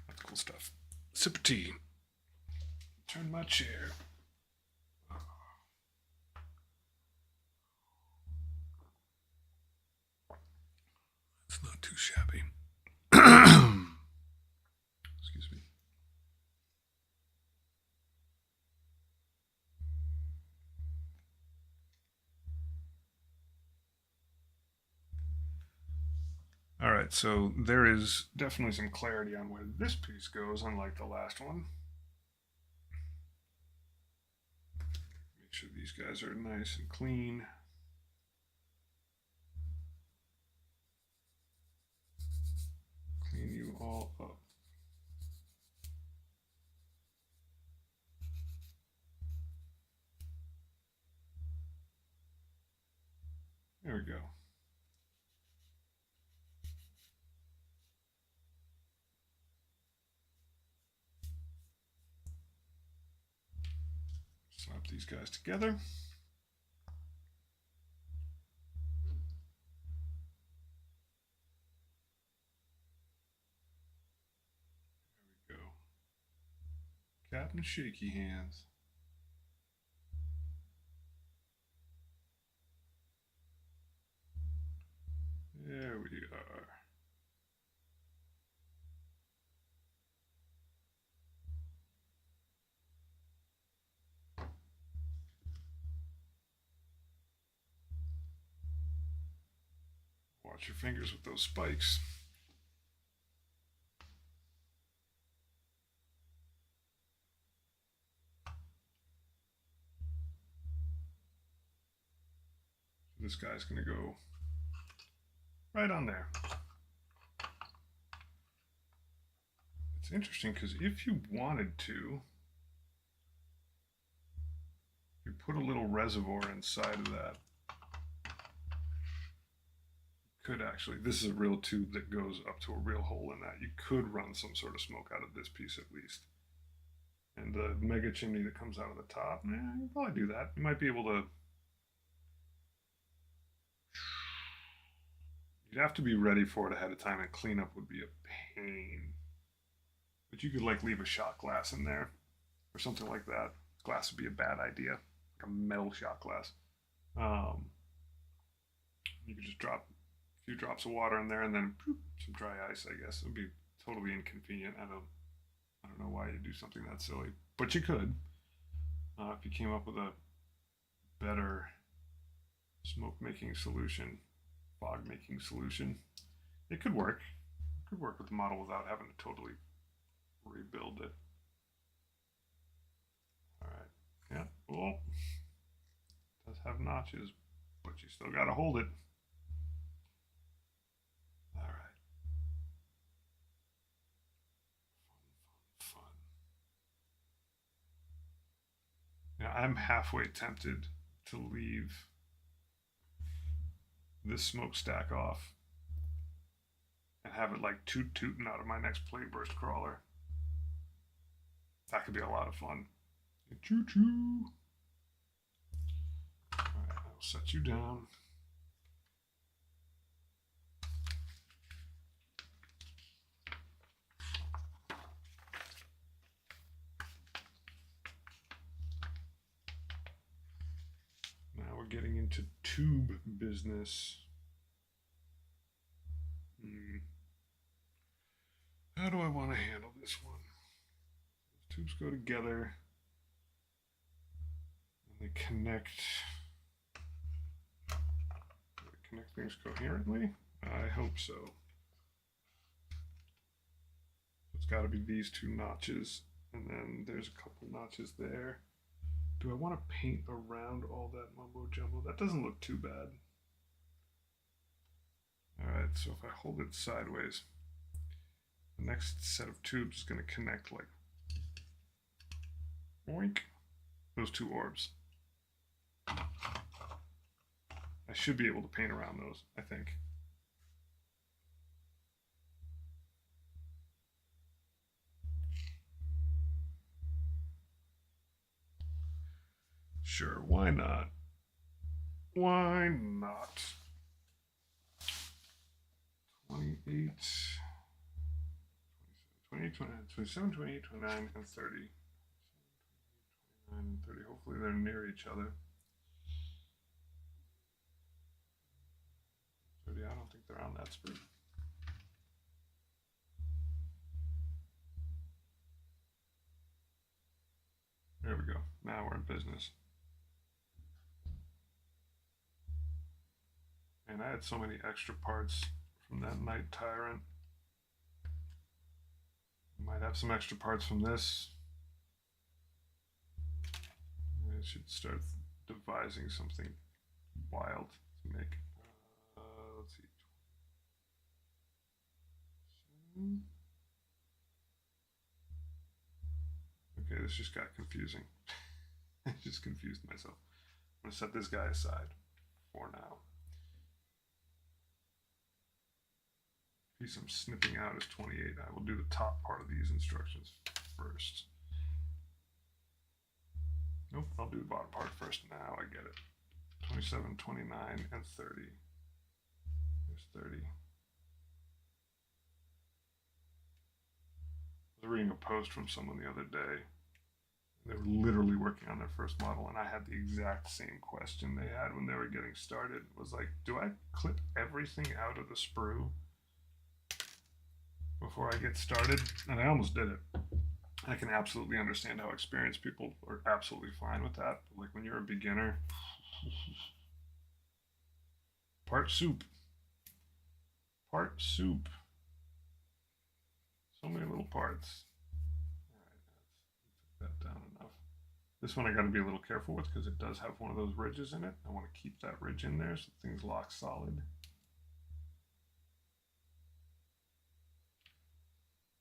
That's cool stuff. Sip of tea. Turn my chair. right, so there is definitely some clarity on where this piece goes, unlike the last one. Make sure these guys are nice and clean. Clean you all up. There we go. Slap these guys together. There we go. Captain Shaky Hands. There we are. Watch your fingers with those spikes. This guy's going to go right on there. It's interesting because if you wanted to, you put a little reservoir inside of that. Could actually, this is a real tube that goes up to a real hole in that. You could run some sort of smoke out of this piece at least. And the mega chimney that comes out of the top, you can probably do that. You might be able to. You'd have to be ready for it ahead of time, and cleanup would be a pain. But you could like leave a shot glass in there or something like that. Glass would be a bad idea, like a metal shot glass. You could just drop a few drops of water in there and then poop, some dry ice, I guess. It would be totally inconvenient. I don't know why you do something that silly, but you could. If you came up with a better smoke making solution, fog making solution, it could work. It could work with the model without having to totally rebuild it. All right. Yeah. Well, it does have notches, but you still got to hold it. All right. Fun. Now, I'm halfway tempted to leave this smokestack off and have it like tooting out of my next plate burst crawler. That could be a lot of fun. Choo choo. All right, I'll set you down. Now we're getting into tube business. How do I want to handle this one? Those tubes go together and they connect things coherently. I hope so. It's got to be these two notches, and then there's a couple notches there. Do I want to paint around all that mumbo jumbo? That doesn't look too bad. All right, so if I hold it sideways, the next set of tubes is going to connect like oink, those two orbs. I should be able to paint around those, I think. Sure, why not? Why not? 28, 27, 28, 29, and 30. 29 and 30. Hopefully they're near each other. 30, I don't think they're on that sprue. There we go. Now we're in business. And I had so many extra parts from that Night Tyrant. Might have some extra parts from this. I should start devising something wild to make. Let's see. Okay, this just got confusing. I just confused myself. I'm gonna set this guy aside for now. Piece I'm snipping out is 28. I will do the top part of these instructions first. Nope, I'll do the bottom part first. Now I get it. 27, 29, and 30. There's 30. I was reading a post from someone the other day. They were literally working on their first model, and I had the exact same question they had when they were getting started. It was like, do I clip everything out of the sprue before I get started? And I almost did it. I can absolutely understand how experienced people are absolutely fine with that. But like when you're a beginner, part soup. Part soup. So many little parts. All right, let's that down enough. This one I got to be a little careful with because it does have one of those ridges in it. I want to keep that ridge in there so things lock solid.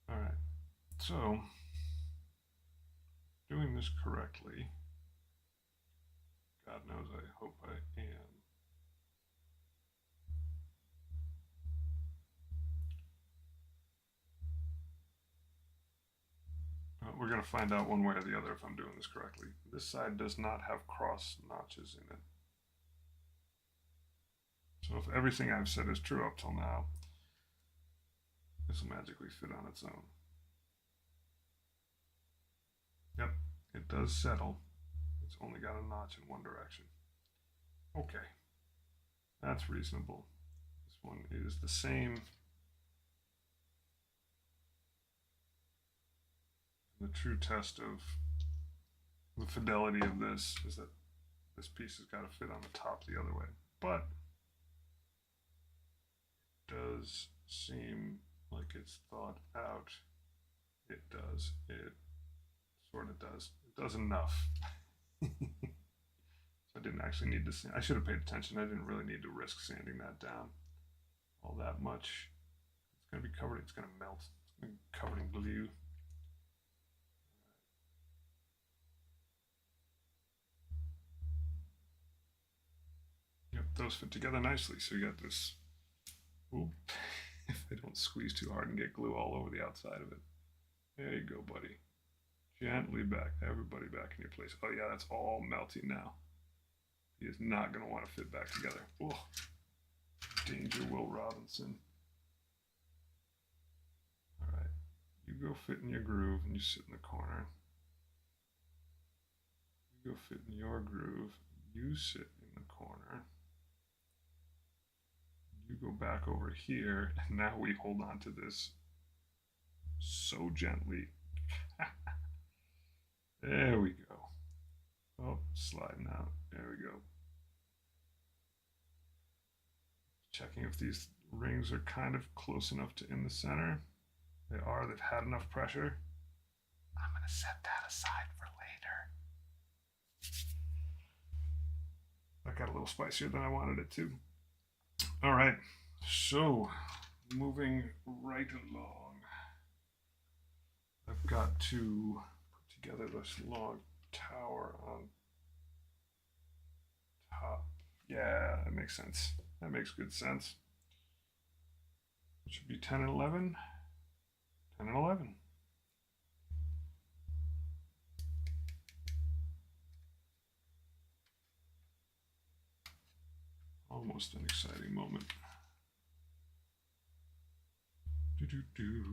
All right, so doing this correctly, God knows I hope I am. We're going to find out one way or the other if I'm doing this correctly. This side does not have cross notches in it. So if everything I've said is true up till now, this will magically fit on its own. Yep, it does settle. It's only got a notch in one direction. Okay, that's reasonable. This one is the same. The true test of the fidelity of this is that this piece has got to fit on the top the other way. But it does seem like it's thought out. It does. It sort of does. It does enough. So I didn't actually need to sand. I should have paid attention. I didn't really need to risk sanding that down all that much. It's going to be covered. It's going to melt. It's going to be covered in glue. Yep, those fit together nicely. So you got this. Ooh, if I don't squeeze too hard and get glue all over the outside of it. There you go, buddy. Gently back. Everybody back in your place. Oh yeah, that's all melty now. He is not going to want to fit back together. Oh, danger, Will Robinson. All right, you go fit in your groove and you sit in the corner. You go fit in your groove. You sit in the corner. You go back over here, and now we hold on to this so gently. There we go. Oh, sliding out. There we go. Checking if these rings are kind of close enough to in the center. They are. They've had enough pressure. I'm going to set that aside for later. That got a little spicier than I wanted it to. All right, so moving right along, I've got to put together this log tower on top. Yeah, that makes sense. That makes good sense. It should be 10 and 11. 10 and 11. Almost an exciting moment. Do-do-do.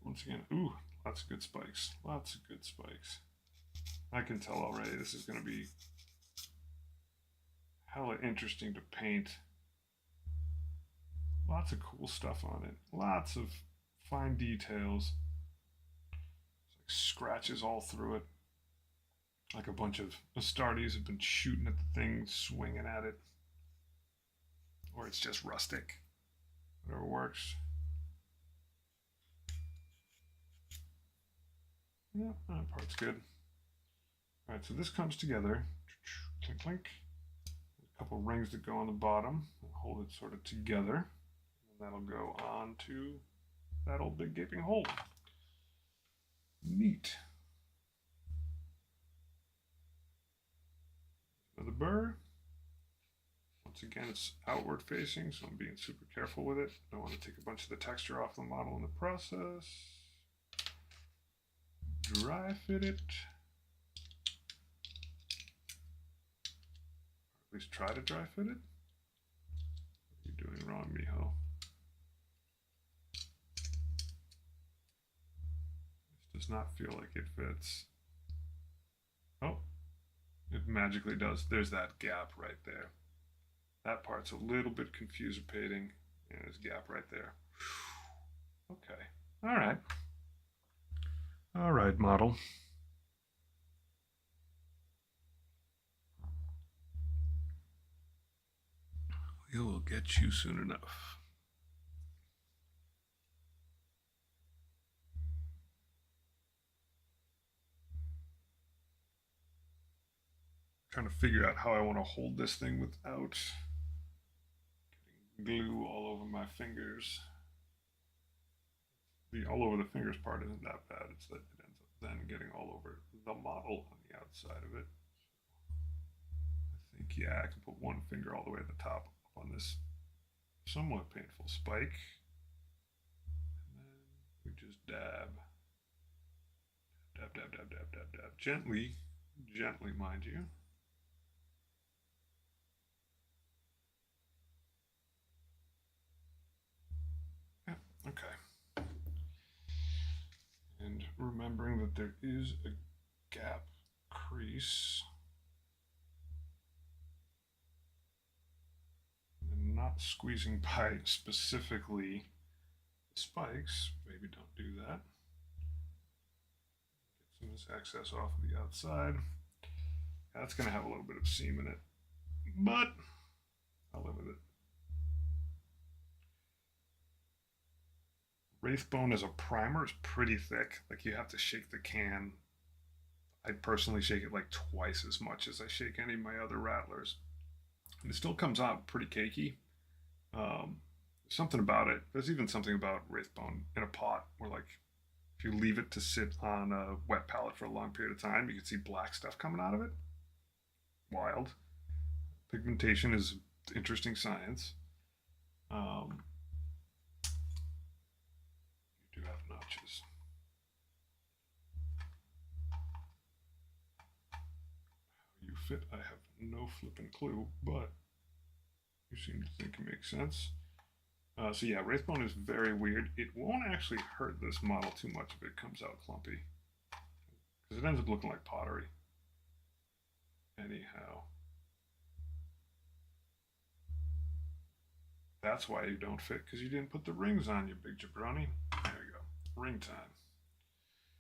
Once again, ooh, Lots of good spikes. Lots of good spikes. I can tell already this is going to be hella interesting to paint. Lots of cool stuff on it. Lots of fine details. It's like scratches all through it. Like a bunch of Astartes have been shooting at the thing, swinging at it. Or it's just rustic. Whatever works. Yeah, that part's good. Alright, so this comes together. Clink, clink. A couple rings that go on the bottom. Hold it sort of together. And that'll go on to that old big gaping hole. Neat. Another burr. Once again, it's outward facing, so I'm being super careful with it. Don't want to take a bunch of the texture off the model in the process. Dry fit it. Or at least try to dry fit it. What are you doing wrong, Miho? This does not feel like it fits. Oh, it magically does. There's that gap right there. That part's a little bit confusipating. Yeah, there's a gap right there. Okay. All right. All right, model. We will get you soon enough. Trying to figure out how I want to hold this thing without getting glue all over my fingers. The all over the fingers part isn't that bad. It's that it ends up then getting all over the model on the outside of it. I think, yeah, I can put one finger all the way at the top up on this somewhat painful spike. And then we just dab. Dab, dab, dab, dab, dab, dab. Gently, gently, mind you. Yeah, okay. And remembering that there is a gap crease. And not squeezing by specifically the spikes. Maybe don't do that. Get some of this excess off of the outside. That's going to have a little bit of seam in it, but I'll live with it. Wraithbone as a primer is pretty thick. Like, you have to shake the can. I personally shake it like twice as much as I shake any of my other rattlers. And it still comes out pretty cakey. There's something about it. There's even something about Wraithbone in a pot where, like, if you leave it to sit on a wet palette for a long period of time, you can see black stuff coming out of it. Wild. Pigmentation is interesting science. You do have notches. How you fit, I have no flipping clue, but you seem to think it makes sense. So yeah, Wraithbone is very weird. It won't actually hurt this model too much if it comes out clumpy, because it ends up looking like pottery. Anyhow. That's why you don't fit, because you didn't put the rings on, you big jabroni. There you go. Ring time.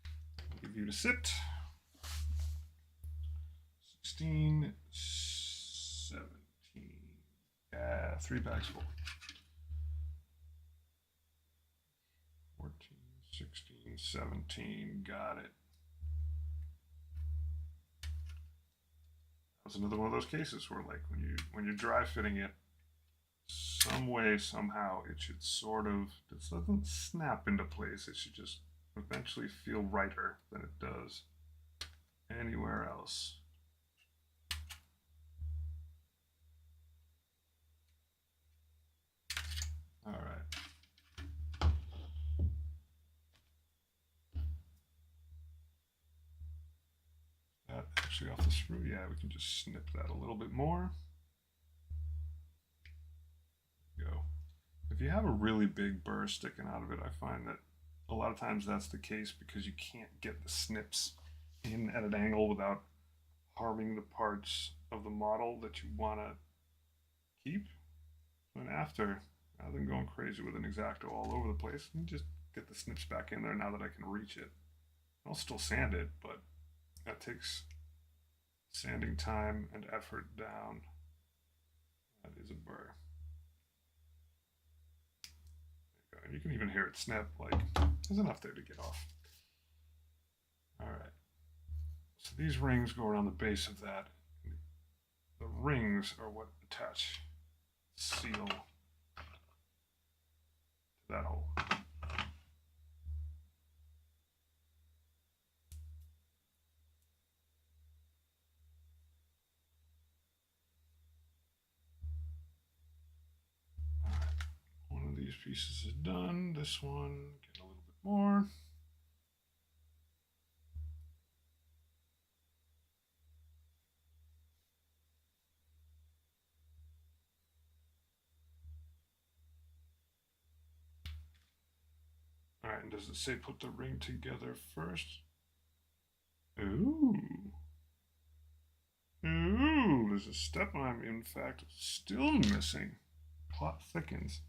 I'll give you to sit. 16, 17. 3 bags full. 14, 16, 17. Got it. That was another one of those cases where, like, when you're dry fitting it, some way, somehow, it should sort of, this doesn't snap into place. It should just eventually feel righter than it does anywhere else. All right. That actually off the sprue? Yeah, we can just snip that a little bit more. Go. If you have a really big burr sticking out of it, I find that a lot of times that's the case because you can't get the snips in at an angle without harming the parts of the model that you want to keep. And after, rather than going crazy with an X-Acto all over the place, you just get the snips back in there now that I can reach it. I'll still sand it, but that takes sanding time and effort down. That is a burr. There you go. And you can even hear it snap, like, there's enough there to get off. All right. So these rings go around the base of that. The rings are what attach seal to that hole. All right. One of these pieces is done. This one, get a little bit more. All right, and does it say put the ring together first? Ooh. Ooh, there's a step I'm, in fact, still missing. Plot thickens.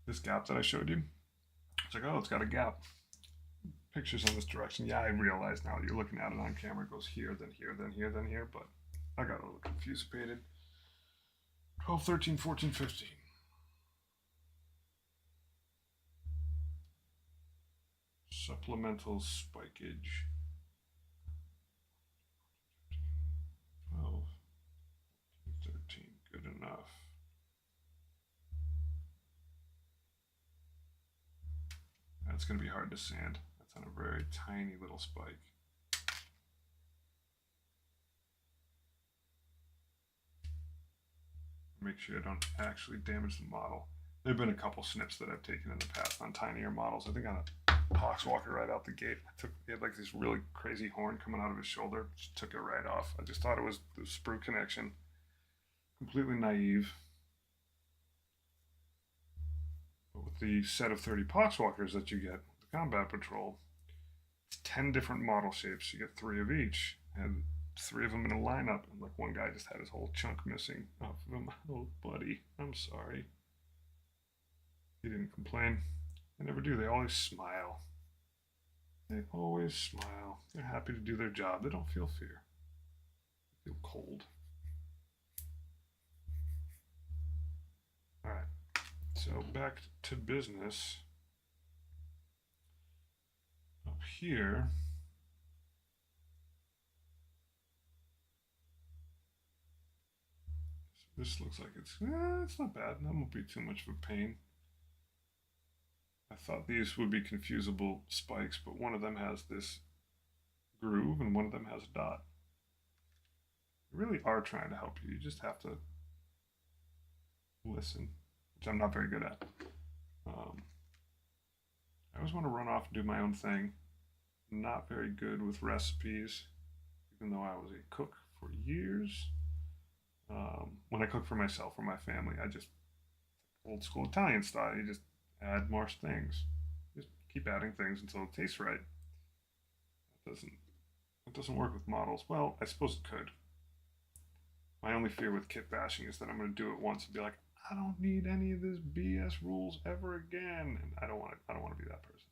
This gap that I showed you, it's like, oh, it's got a gap. Pictures in this direction. Yeah, I realize now that you're looking at it on camera. It goes here, then here, then here, then here, but I got a little confused-pated. 12, 13, 14, 15. Supplemental spikeage. 12, 13, good enough. That's going to be hard to sand. That's on a very tiny little spike. Make sure I don't actually damage the model. There have been a couple snips that I've taken in the past on tinier models. I think on a Poxwalker right out the gate, he had like this really crazy horn coming out of his shoulder. Just took it right off. I just thought it was the sprue connection. Completely naive. But with the set of 30 Poxwalkers that you get, the combat patrol, it's 10 different model shapes. You get 3 of each, and 3 of them in a lineup. And like one guy just had his whole chunk missing off of him. Oh, buddy, I'm sorry. He didn't complain. They never do. They always smile. They always smile. They're happy to do their job. They don't feel fear. They feel cold. All right. So back to business. Up here. This looks like it's not bad. That won't be too much of a pain. I thought these would be confusable spikes, but one of them has this groove and one of them has a dot. They really are trying to help you. You just have to listen, which I'm not very good at. I always want to run off and do my own thing. I'm not very good with recipes, even though I was a cook for years. When I cook for myself or my family, I just, old school Italian style, you just add more things. Just keep adding things until it tastes right. It doesn't work with models. Well, I suppose it could. My only fear with kit bashing is that I'm going to do it once and be like, I don't need any of this BS rules ever again, and I don't want to be that person.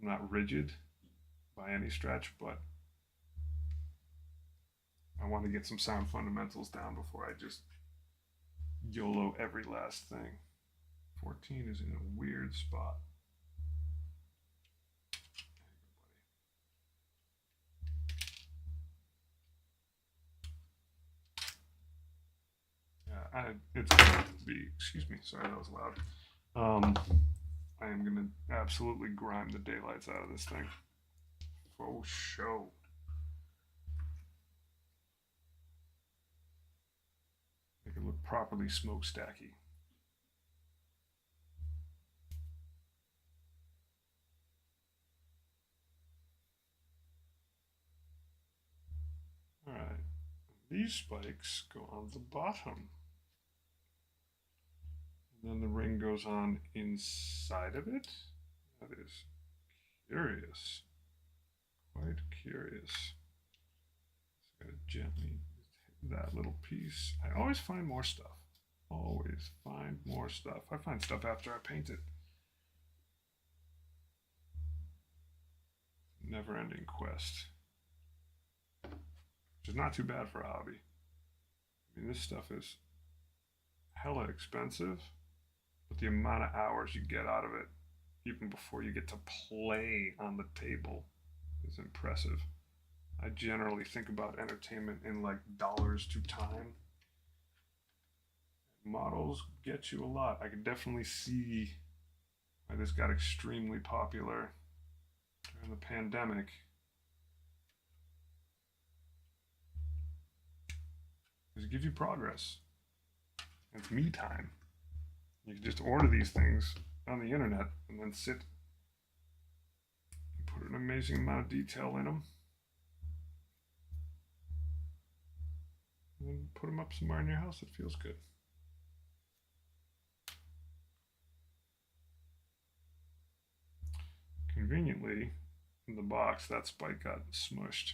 I'm not rigid by any stretch, but I want to get some sound fundamentals down before I just YOLO every last thing. 14 is in a weird spot. It's going to be, excuse me, sorry that was loud. I am going to absolutely grime the daylights out of this thing. For show. Make it look properly smokestacky. All right, these spikes go on the bottom. then the ring goes on inside of it. That is curious. Quite curious. Just gotta gently hit that little piece. I always find more stuff. Always find more stuff. I find stuff after I paint it. Never-ending quest. Which is not too bad for a hobby. I mean, this stuff is hella expensive, but the amount of hours you get out of it, even before you get to play on the table, is impressive. I generally think about entertainment in like dollars to time. Models get you a lot. I could definitely see why this got extremely popular during the pandemic. Because it gives you progress. It's me time. You can just order these things on the internet and then sit and put an amazing amount of detail in them. And then put them up somewhere in your house that feels good. Conveniently, in the box, that spike got smushed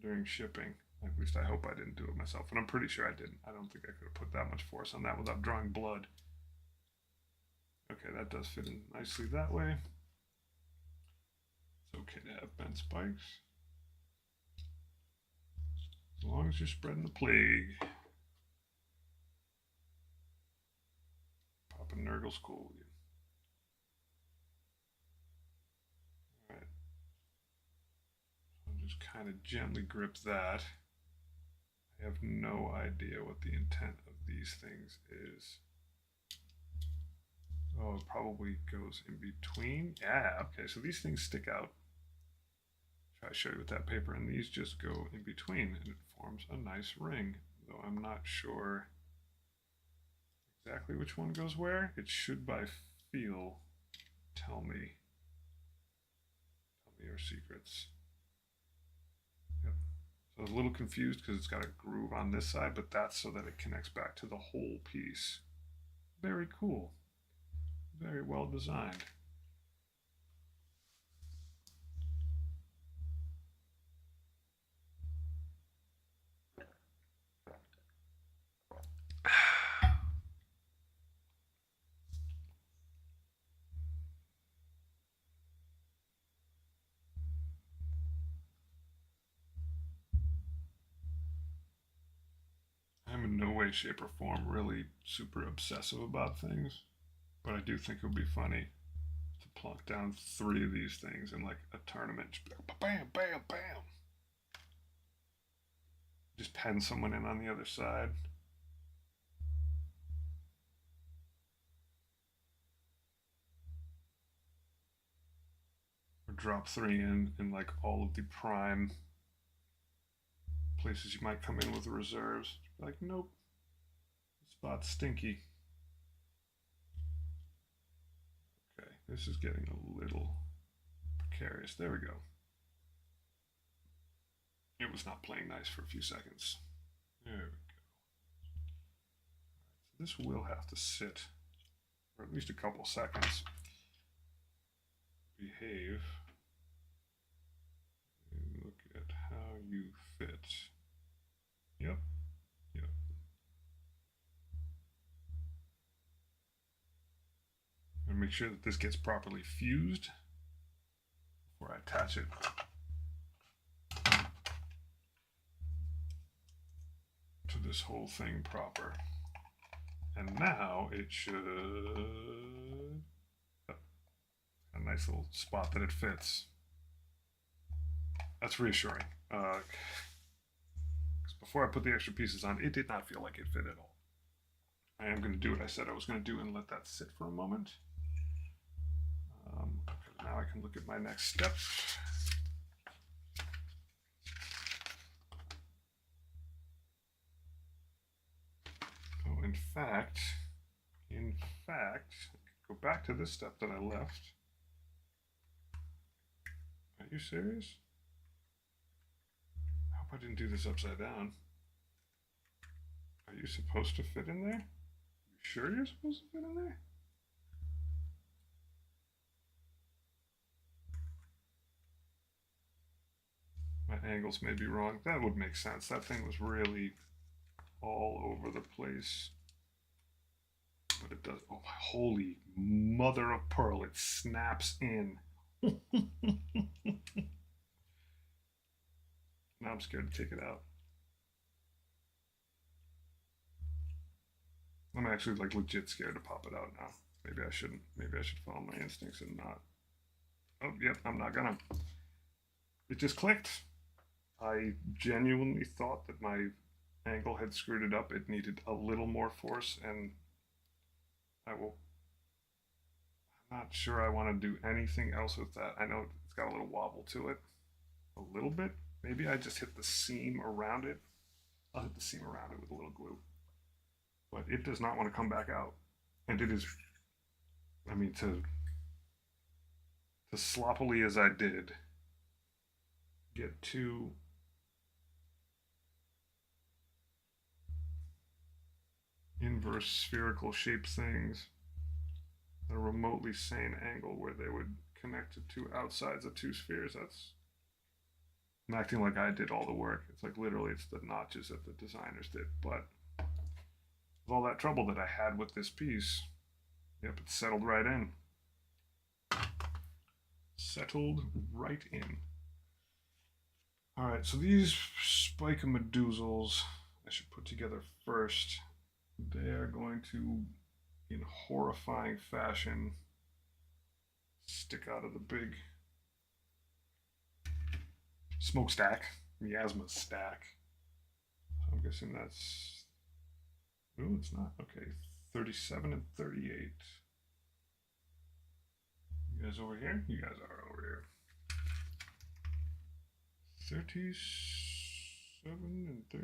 during shipping. At least I hope I didn't do it myself, and I'm pretty sure I didn't. I don't think I could have put that much force on that without drawing blood. Okay, that does fit in nicely that way. It's okay to have bent spikes. As long as you're spreading the plague. Papa Nurgle's cool with you. Alright. So I'll just kind of gently grip that. I have no idea what the intent of these things is. Oh, it probably goes in between. Yeah, okay, so these things stick out. Try to show you with that paper, and these just go in between, and it forms a nice ring, though I'm not sure exactly which one goes where. It should, by feel, tell me your secrets. Yep. So I was a little confused because it's got a groove on this side, but that's so that it connects back to the whole piece. Very cool. Very well designed. I'm in no way, shape, or form really super obsessive about things, but I do think it would be funny to plunk down 3 of these things in like a tournament. Just be like, bam, bam, bam. Just pen someone in on the other side. Or drop 3 in like all of the prime places you might come in with the reserves. Like, nope, the spot's stinky. Okay, this is getting a little precarious. There we go. It was not playing nice for a few seconds. There we go. So this will have to sit for at least a couple seconds. Behave. And look at how you fit. Yep. Yep. And make sure that this gets properly fused before I attach it. To this whole thing proper. And now it should a nice little spot that it fits. That's reassuring. Because before I put the extra pieces on, it did not feel like it fit at all. I am going to do what I said I was going to do and let that sit for a moment. Now I can look at my next step. Oh, in fact, go back to this step that I left. Are you serious? I hope I didn't do this upside down. Are you supposed to fit in there? You Sure you're supposed to fit in there? My angles may be wrong. That would make sense. That thing was really all over the place. But it does. Oh, holy mother of pearl. It snaps in. Now I'm scared to take it out. I'm actually like legit scared to pop it out now. Maybe I shouldn't. Maybe I should follow my instincts and not. Oh, yep, I'm not gonna. It just clicked. I genuinely thought that my angle had screwed it up. It needed a little more force, and I will. I'm not sure I want to do anything else with that. I know it's got a little wobble to it. A little bit. Maybe I just hit the seam around it. I'll hit the seam around it with a little glue. But it does not want to come back out. And it is, I mean, to sloppily as I did get two inverse spherical shaped things at a remotely sane angle where they would connect to two outsides of two spheres. That's, I'm acting like I did all the work. It's like literally it's the notches that the designers did. But with all that trouble that I had with this piece, yep, it settled right in. Settled right in. All right, so these spicomedoozles I should put together first. They are going to, in horrifying fashion, stick out of the big smokestack, miasma stack. So I'm guessing that's, oh, it's not, okay, 37 and 38. You guys over here? You guys are over here. 37 and 38.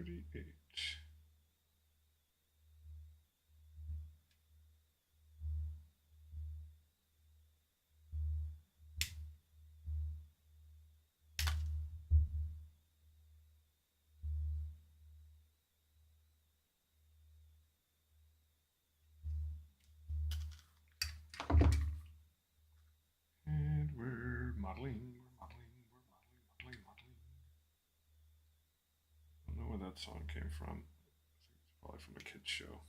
And we're modeling. I don't know where that song came from. I think it's probably from a kid's show.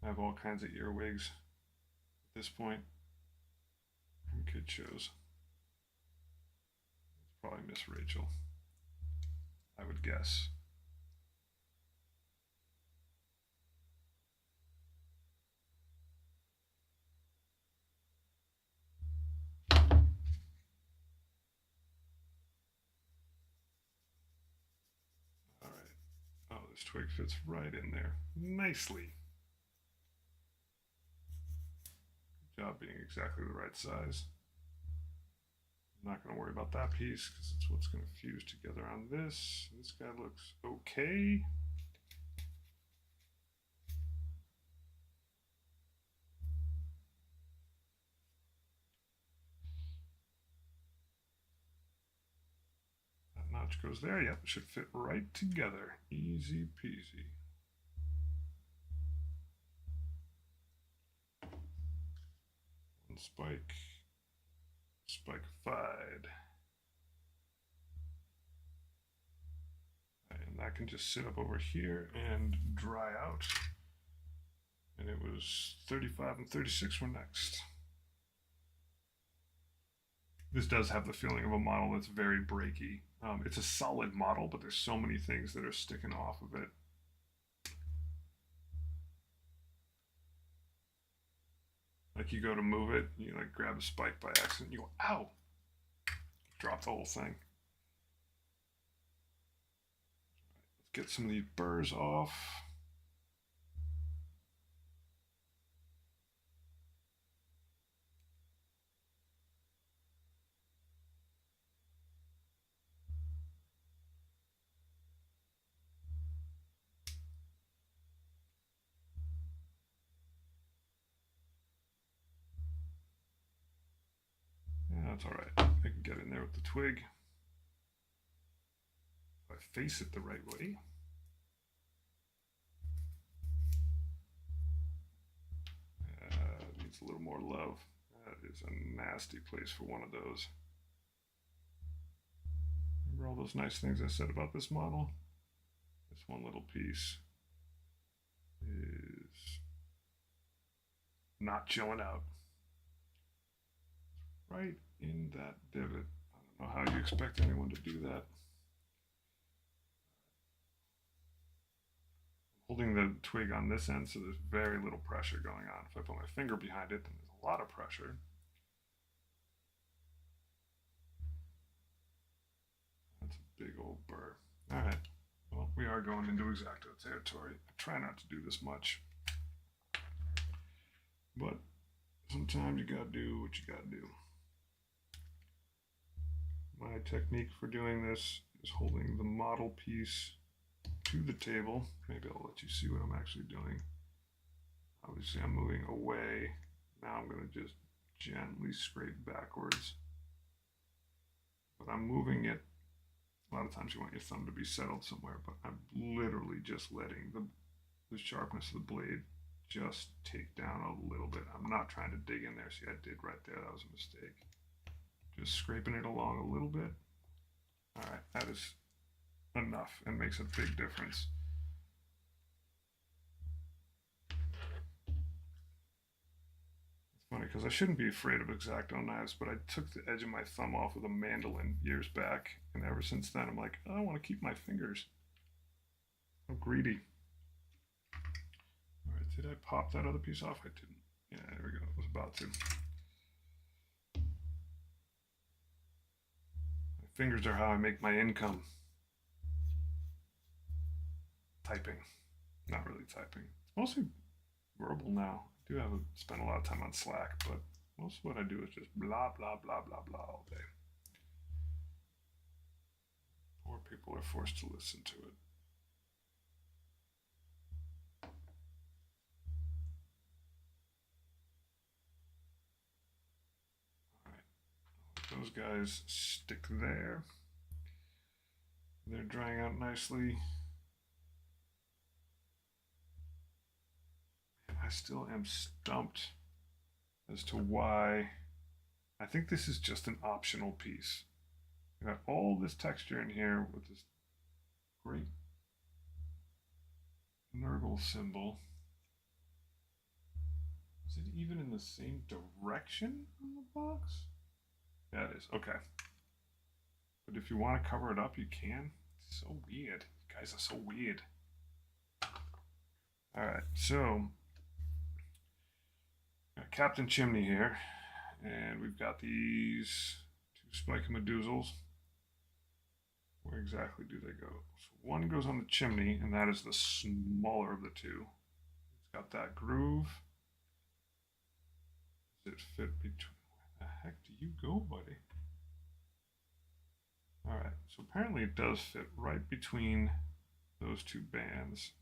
I have all kinds of earwigs at this point from kid shows. It's probably Miss Rachel, I would guess. All right. Oh, this twig fits right in there nicely. Good job being exactly the right size. I'm not going to worry about that piece because it's what's going to fuse together on this. This guy looks okay. That notch goes there. Yep, it should fit right together. Easy peasy. One spike. Spike-fied. And that can just sit up over here and dry out. And it was 35 and 36 were next. This does have the feeling of a model that's very breaky. It's a solid model, but there's so many things that are sticking off of it. Like you go to move it, you like grab a spike by accident, you go, ow! Drop the whole thing. Let's get some of these burrs off. Yeah, that's all right. I can get in there with the twig. If I face it the right way. a little more love. That is a nasty place for one of those. Remember all those nice things I said about this model? This one little piece is not chilling out. Right in that divot. I don't know how you expect anyone to do that. I'm holding the twig on this end, so there's very little pressure going on. If I put my finger behind it, then there's a lot of pressure. That's a big old burr. All right. Well, we are going into X-Acto territory. I try not to do this much, but sometimes you gotta do what you gotta do. My technique for doing this is holding the model piece to the table. Maybe I'll let you see what I'm actually doing. Obviously, I'm moving away. Now I'm gonna just gently scrape backwards, but I'm moving it. A lot of times you want your thumb to be settled somewhere, but I'm literally just letting the sharpness of the blade just take down a little bit. I'm not trying to dig in there. See, I did right there. That was a mistake. Just scraping it along a little bit. All right, that is enough and makes a big difference. Funny because I shouldn't be afraid of X-Acto knives, but I took the edge of my thumb off with a mandolin years back, and ever since then I'm like, I want to keep my fingers. I'm greedy. All right, did I pop that other piece off? I didn't. Yeah, there we go. I was about to. My fingers are how I make my income. Typing. Not really typing. It's mostly verbal now. I do have spend a lot of time on Slack, but most of what I do is just blah, blah, blah, blah, blah all day. Poor people are forced to listen to it. All right, those guys stick there. They're drying out nicely. I still am stumped as to why. I think this is just an optional piece. You got all this texture in here with this great Nurgle symbol. Is it even in the same direction on the box? Yeah, it is. Okay. But if you want to cover it up, you can. It's so weird. You guys are so weird. All right, so got Captain Chimney here, and we've got these two Spike-a-Madoozles. Where exactly do they go? So one goes on the chimney, and that is the smaller of the two. It's got that groove. Does it fit between? Where the heck do you go, buddy? All right, so apparently it does fit right between those two bands.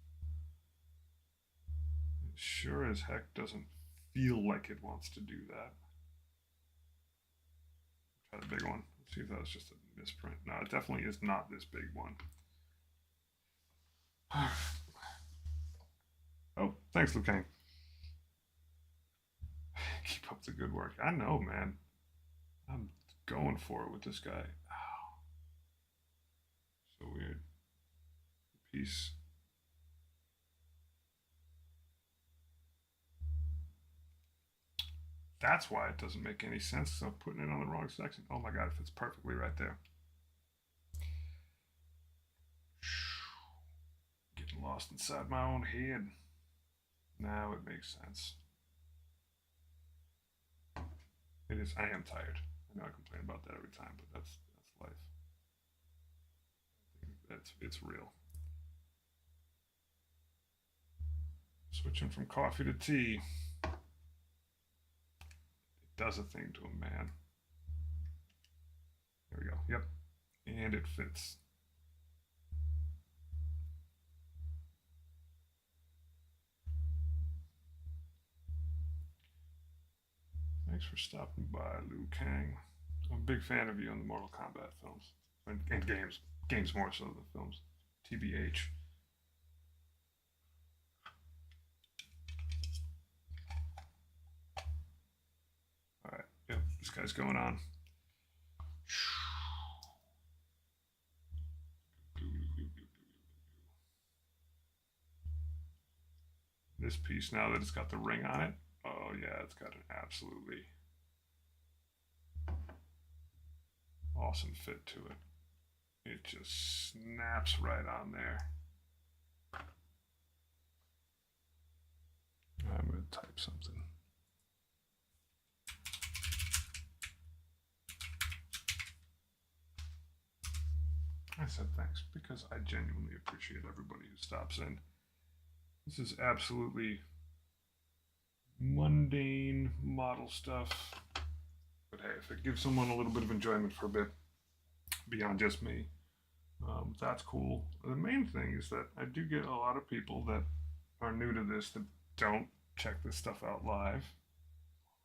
It sure as heck doesn't feel like it wants to do that. Try the big one. Let's see if that was just a misprint. No, it definitely is not this big one. Oh, thanks, Lucane. Keep up the good work. I know, man. I'm going for it with this guy. Oh. So weird. Piece. That's why it doesn't make any sense. So I'm putting it on the wrong section. Oh my God, it fits perfectly right there. Getting lost inside my own head. Now it makes sense. It is. I am tired. I know I complain about that every time, but that's life. It's real. Switching from coffee to tea. Does a thing to a man. There we go. Yep. And it fits. Thanks for stopping by, Liu Kang. I'm a big fan of you in the Mortal Kombat films. And games. Games more so than films. TBH. this guy's going on. This piece, now that it's got the ring on it, oh yeah, it's got an absolutely awesome fit to it. It just snaps right on there. I'm going to type something. I said thanks because I genuinely appreciate everybody who stops in. This is absolutely mundane model stuff. But hey, if it gives someone a little bit of enjoyment for a bit beyond just me, that's cool. The main thing is that I do get a lot of people that are new to this that don't check this stuff out live.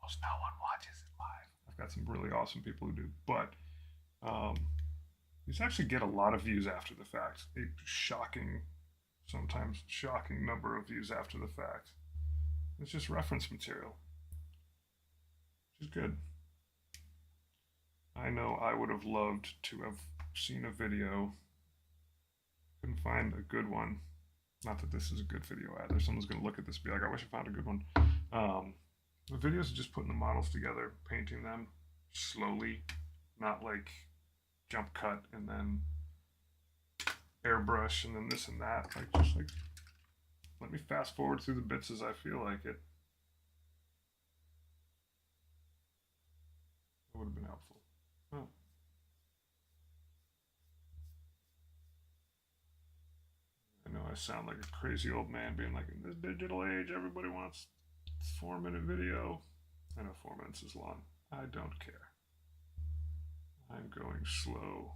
Almost no one watches it live. I've got some really awesome people who do, but these actually get a lot of views after the fact. A shocking, sometimes shocking number of views after the fact. It's just reference material, which is good. I know I would have loved to have seen a video. Couldn't find a good one. Not that this is a good video either. Someone's going to look at this and be like, I wish I found a good one. The videos are just putting the models together, painting them slowly, not like jump cut and then airbrush and then this and that. Like, just like, let me fast forward through the bits as I feel like it. That would have been helpful. Oh. I know I sound like a crazy old man being like, in this digital age, everybody wants 4-minute video. I know 4 minutes is long. I don't care. I'm going slow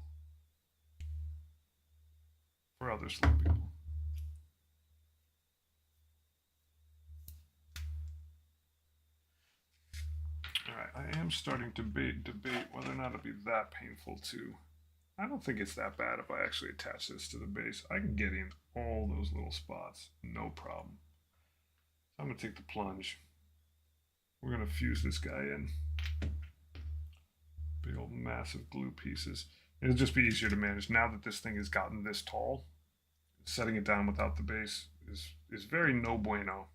for other slow people. All right, I am starting to debate whether or not it'll be that painful to. I don't think it's that bad if I actually attach this to the base. I can get in all those little spots, no problem. So I'm gonna take the plunge. We're gonna fuse this guy in. Big old massive glue pieces. It'll just be easier to manage now that this thing has gotten this tall. Setting it down without the base is very no bueno.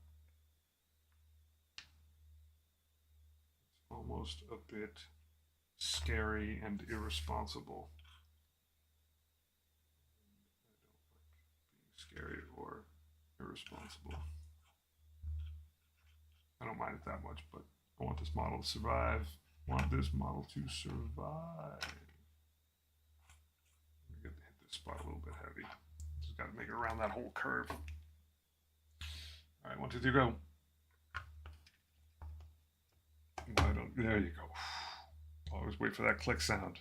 It's almost a bit scary and irresponsible. I don't like being scary or irresponsible. I don't mind it that much, but I want this model to survive. Want this model to survive. I'm gonna hit this spot a little bit heavy. Just got to make it around that whole curve. All right, 1, 2, 3, go. Why don't? There you go. Always wait for that click sound.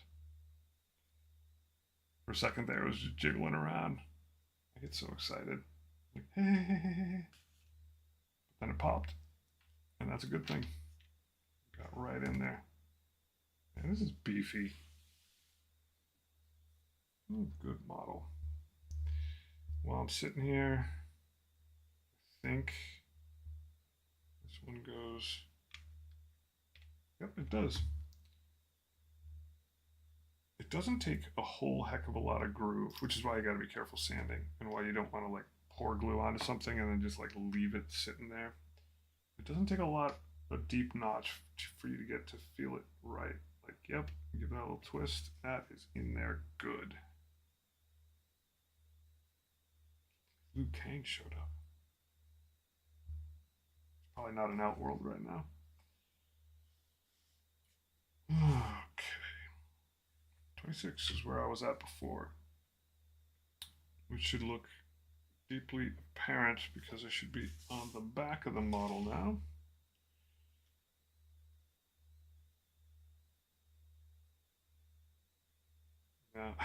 For a second there, it was just jiggling around. I get so excited. Like, hey, hey, hey, hey. But then it popped, and that's a good thing. Got right in there. And this is beefy. Oh, good model. While I'm sitting here, I think this one goes. Yep, it does. It doesn't take a whole heck of a lot of groove, which is why you got to be careful sanding and why you don't want to like pour glue onto something and then just like leave it sitting there. It doesn't take a deep notch for you to get to feel it right. Like, yep, give it a little twist. That is in there good. Liu Kang showed up. Probably not an Outworld right now. Okay. 26 is where I was at before. Which should look deeply apparent because it should be on the back of the model now. Now,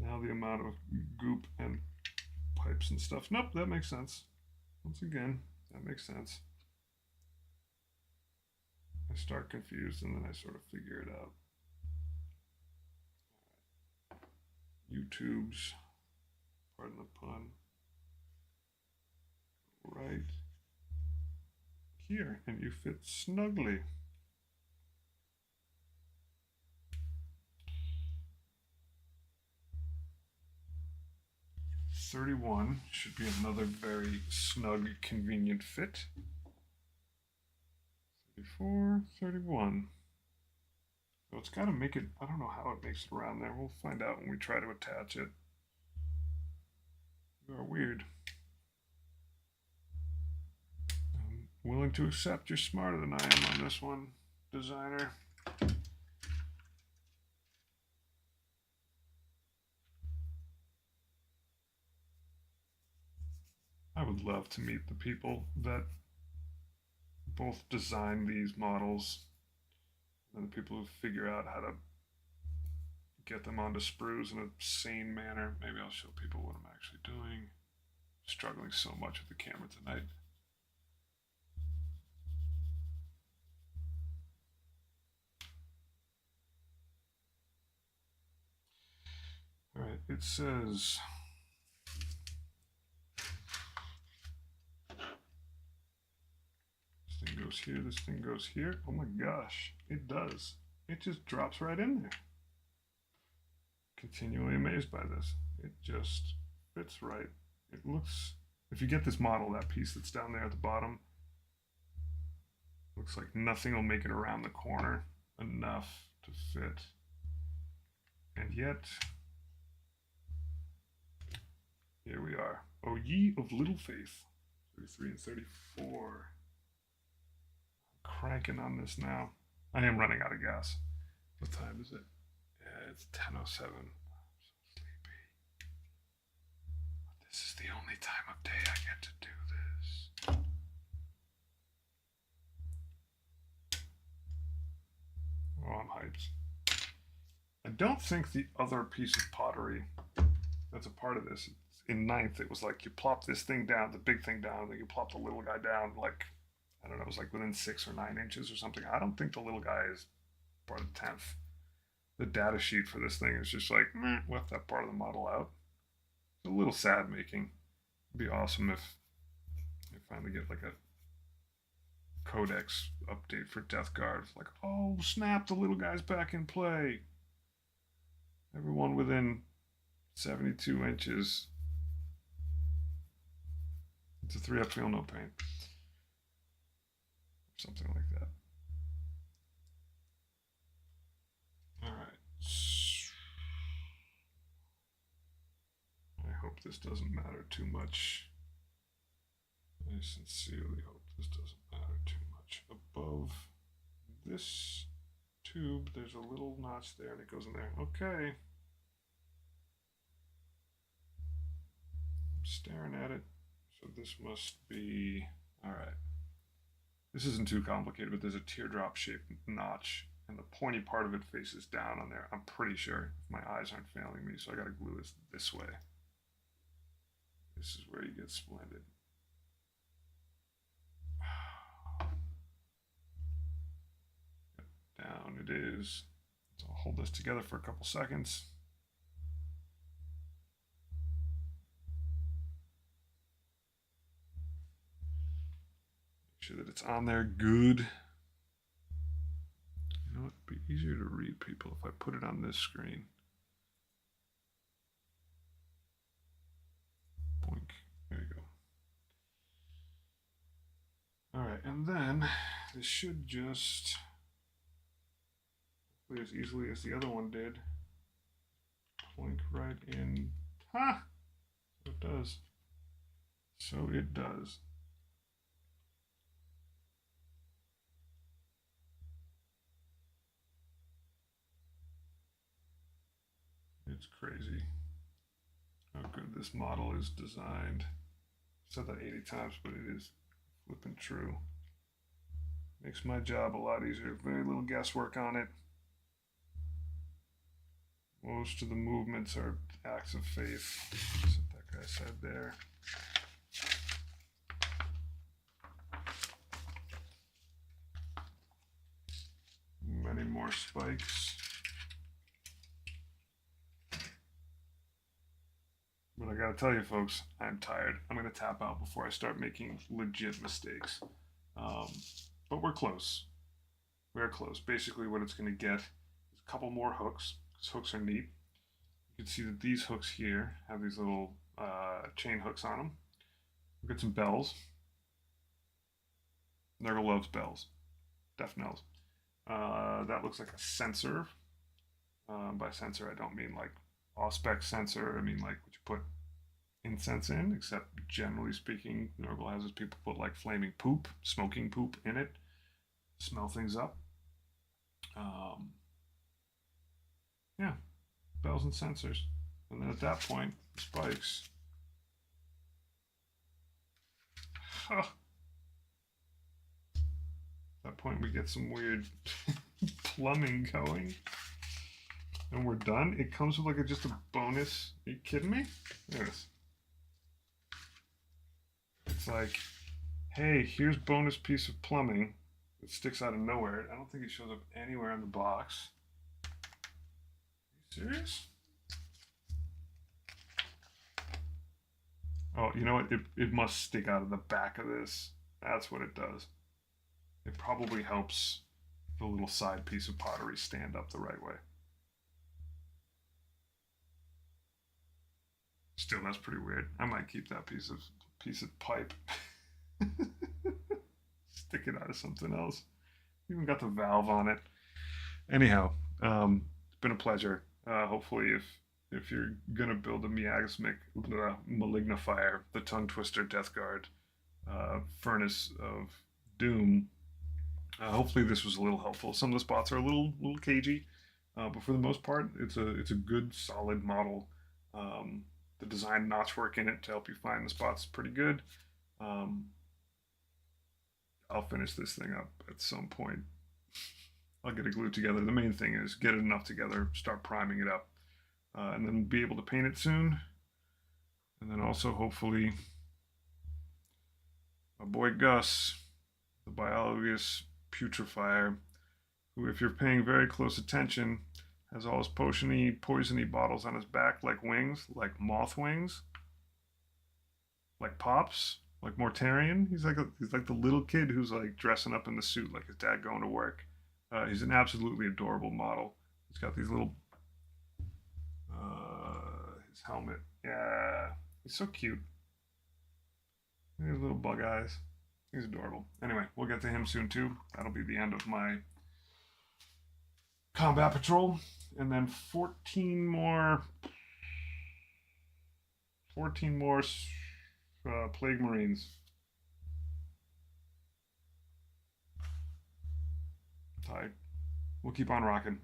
now the amount of goop and pipes and stuff. Nope, that makes sense. Once again, that makes sense. I start confused and then I sort of figure it out. YouTube's, pardon the pun, right here, and you fit snugly. 31 should be another very snug, convenient fit. 34, 31. So it's got to make it, I don't know how it makes it around there. We'll find out when we try to attach it. You are weird. I'm willing to accept you're smarter than I am on this one, designer. I would love to meet the people that both design these models and the people who figure out how to get them onto sprues in a sane manner. Maybe I'll show people what I'm actually doing. I'm struggling so much with the camera tonight. All right, it says this thing goes here, this thing goes here. Oh my gosh, it does. It just drops right in there. Continually amazed by this. It just fits right. It looks, if you get this model, that piece that's down there at the bottom, looks like nothing will make it around the corner enough to fit. And yet, here we are. O ye of little faith. 33 and 34. I'm cranking on this now. I am running out of gas. What time is it? Yeah, it's 10:07. I'm so sleepy. But this is the only time of day I get to do this. Oh, I'm hyped. I don't think the other piece of pottery that's a part of this, in ninth, it was like you plop this thing down, the big thing down, and then you plop the little guy down, like, I don't know, it was like within 6 or 9 inches or something. I don't think the little guy is part of the 10th. The data sheet for this thing is just like, left that part of the model out. It's a little sad making. It'd be awesome if they finally get like a codex update for Death Guard. Like, oh snap, the little guy's back in play. Everyone within 72 inches. It's a 3-up feel no pain. Something like that. Alright. I hope this doesn't matter too much. I sincerely hope this doesn't matter too much. Above this tube, there's a little notch there and it goes in there. Okay. I'm staring at it. So this must be, all right. This isn't too complicated, but there's a teardrop shaped notch and the pointy part of it faces down on there. I'm pretty sure, if my eyes aren't failing me, so I gotta glue this way. This is where you get splendid. Down it is. So I'll hold this together for a couple seconds. Make sure that it's on there good. You know, it'd be easier to read people if I put it on this screen. Boink. There you go. All right, and then this should just, hopefully as easily as the other one did, plink right in. Ha! So it does. So it does. It's crazy how good this model is designed. I've said that 80 times, but it is flipping true. Makes my job a lot easier. Very little guesswork on it. Most of the movements are acts of faith. That's what that guy said there. Many more spikes. But I gotta tell you folks, I'm tired. I'm gonna tap out before I start making legit mistakes. But we're close. We're close. Basically what it's gonna get is a couple more hooks, because hooks are neat. You can see that these hooks here have these little chain hooks on them. We'll get some bells. Nurgle loves bells. Death knells. That looks like a sensor. By sensor, I don't mean like Auspex sensor. I mean like what you put incense in, except generally speaking, Nurgle has his people put like flaming poop, smoking poop in it, smell things up. Yeah, bells and sensors. And then at that point, spikes. Huh. At that point, we get some weird plumbing going. And we're done. It comes with like just a bonus. Are you kidding me? Look at this. It's like, hey, here's bonus piece of plumbing. It sticks out of nowhere. I don't think it shows up anywhere in the box. Are you serious? Oh, you know what? It must stick out of the back of this. That's what it does. It probably helps the little side piece of pottery stand up the right way. Still, that's pretty weird. I might keep that piece of pipe. Stick it out of something else. Even got the valve on it. Anyhow, it's been a pleasure. Hopefully, if you're gonna build a Miasmic Malignifier, the Tongue Twister Death Guard, Furnace of Doom, hopefully this was a little helpful. Some of the spots are a little cagey, but for the most part, it's a good solid model. The design notchwork in it to help you find the spots is pretty good. I'll finish this thing up at some point. I'll get it glued together. The main thing is get it enough together, start priming it up, and then be able to paint it soon. And then also hopefully my boy Gus, the Biologus Putrefier, who if you're paying very close attention, has all his poisony bottles on his back like wings, like moth wings, like Pops, like Mortarion. He's like the little kid who's like dressing up in the suit like his dad going to work. He's an absolutely adorable model. He's got these little his helmet. Yeah, he's so cute. His little bug eyes. He's adorable. Anyway, we'll get to him soon too. That'll be the end of my combat patrol, and then 14 more plague marines. Tight. We'll keep on rocking.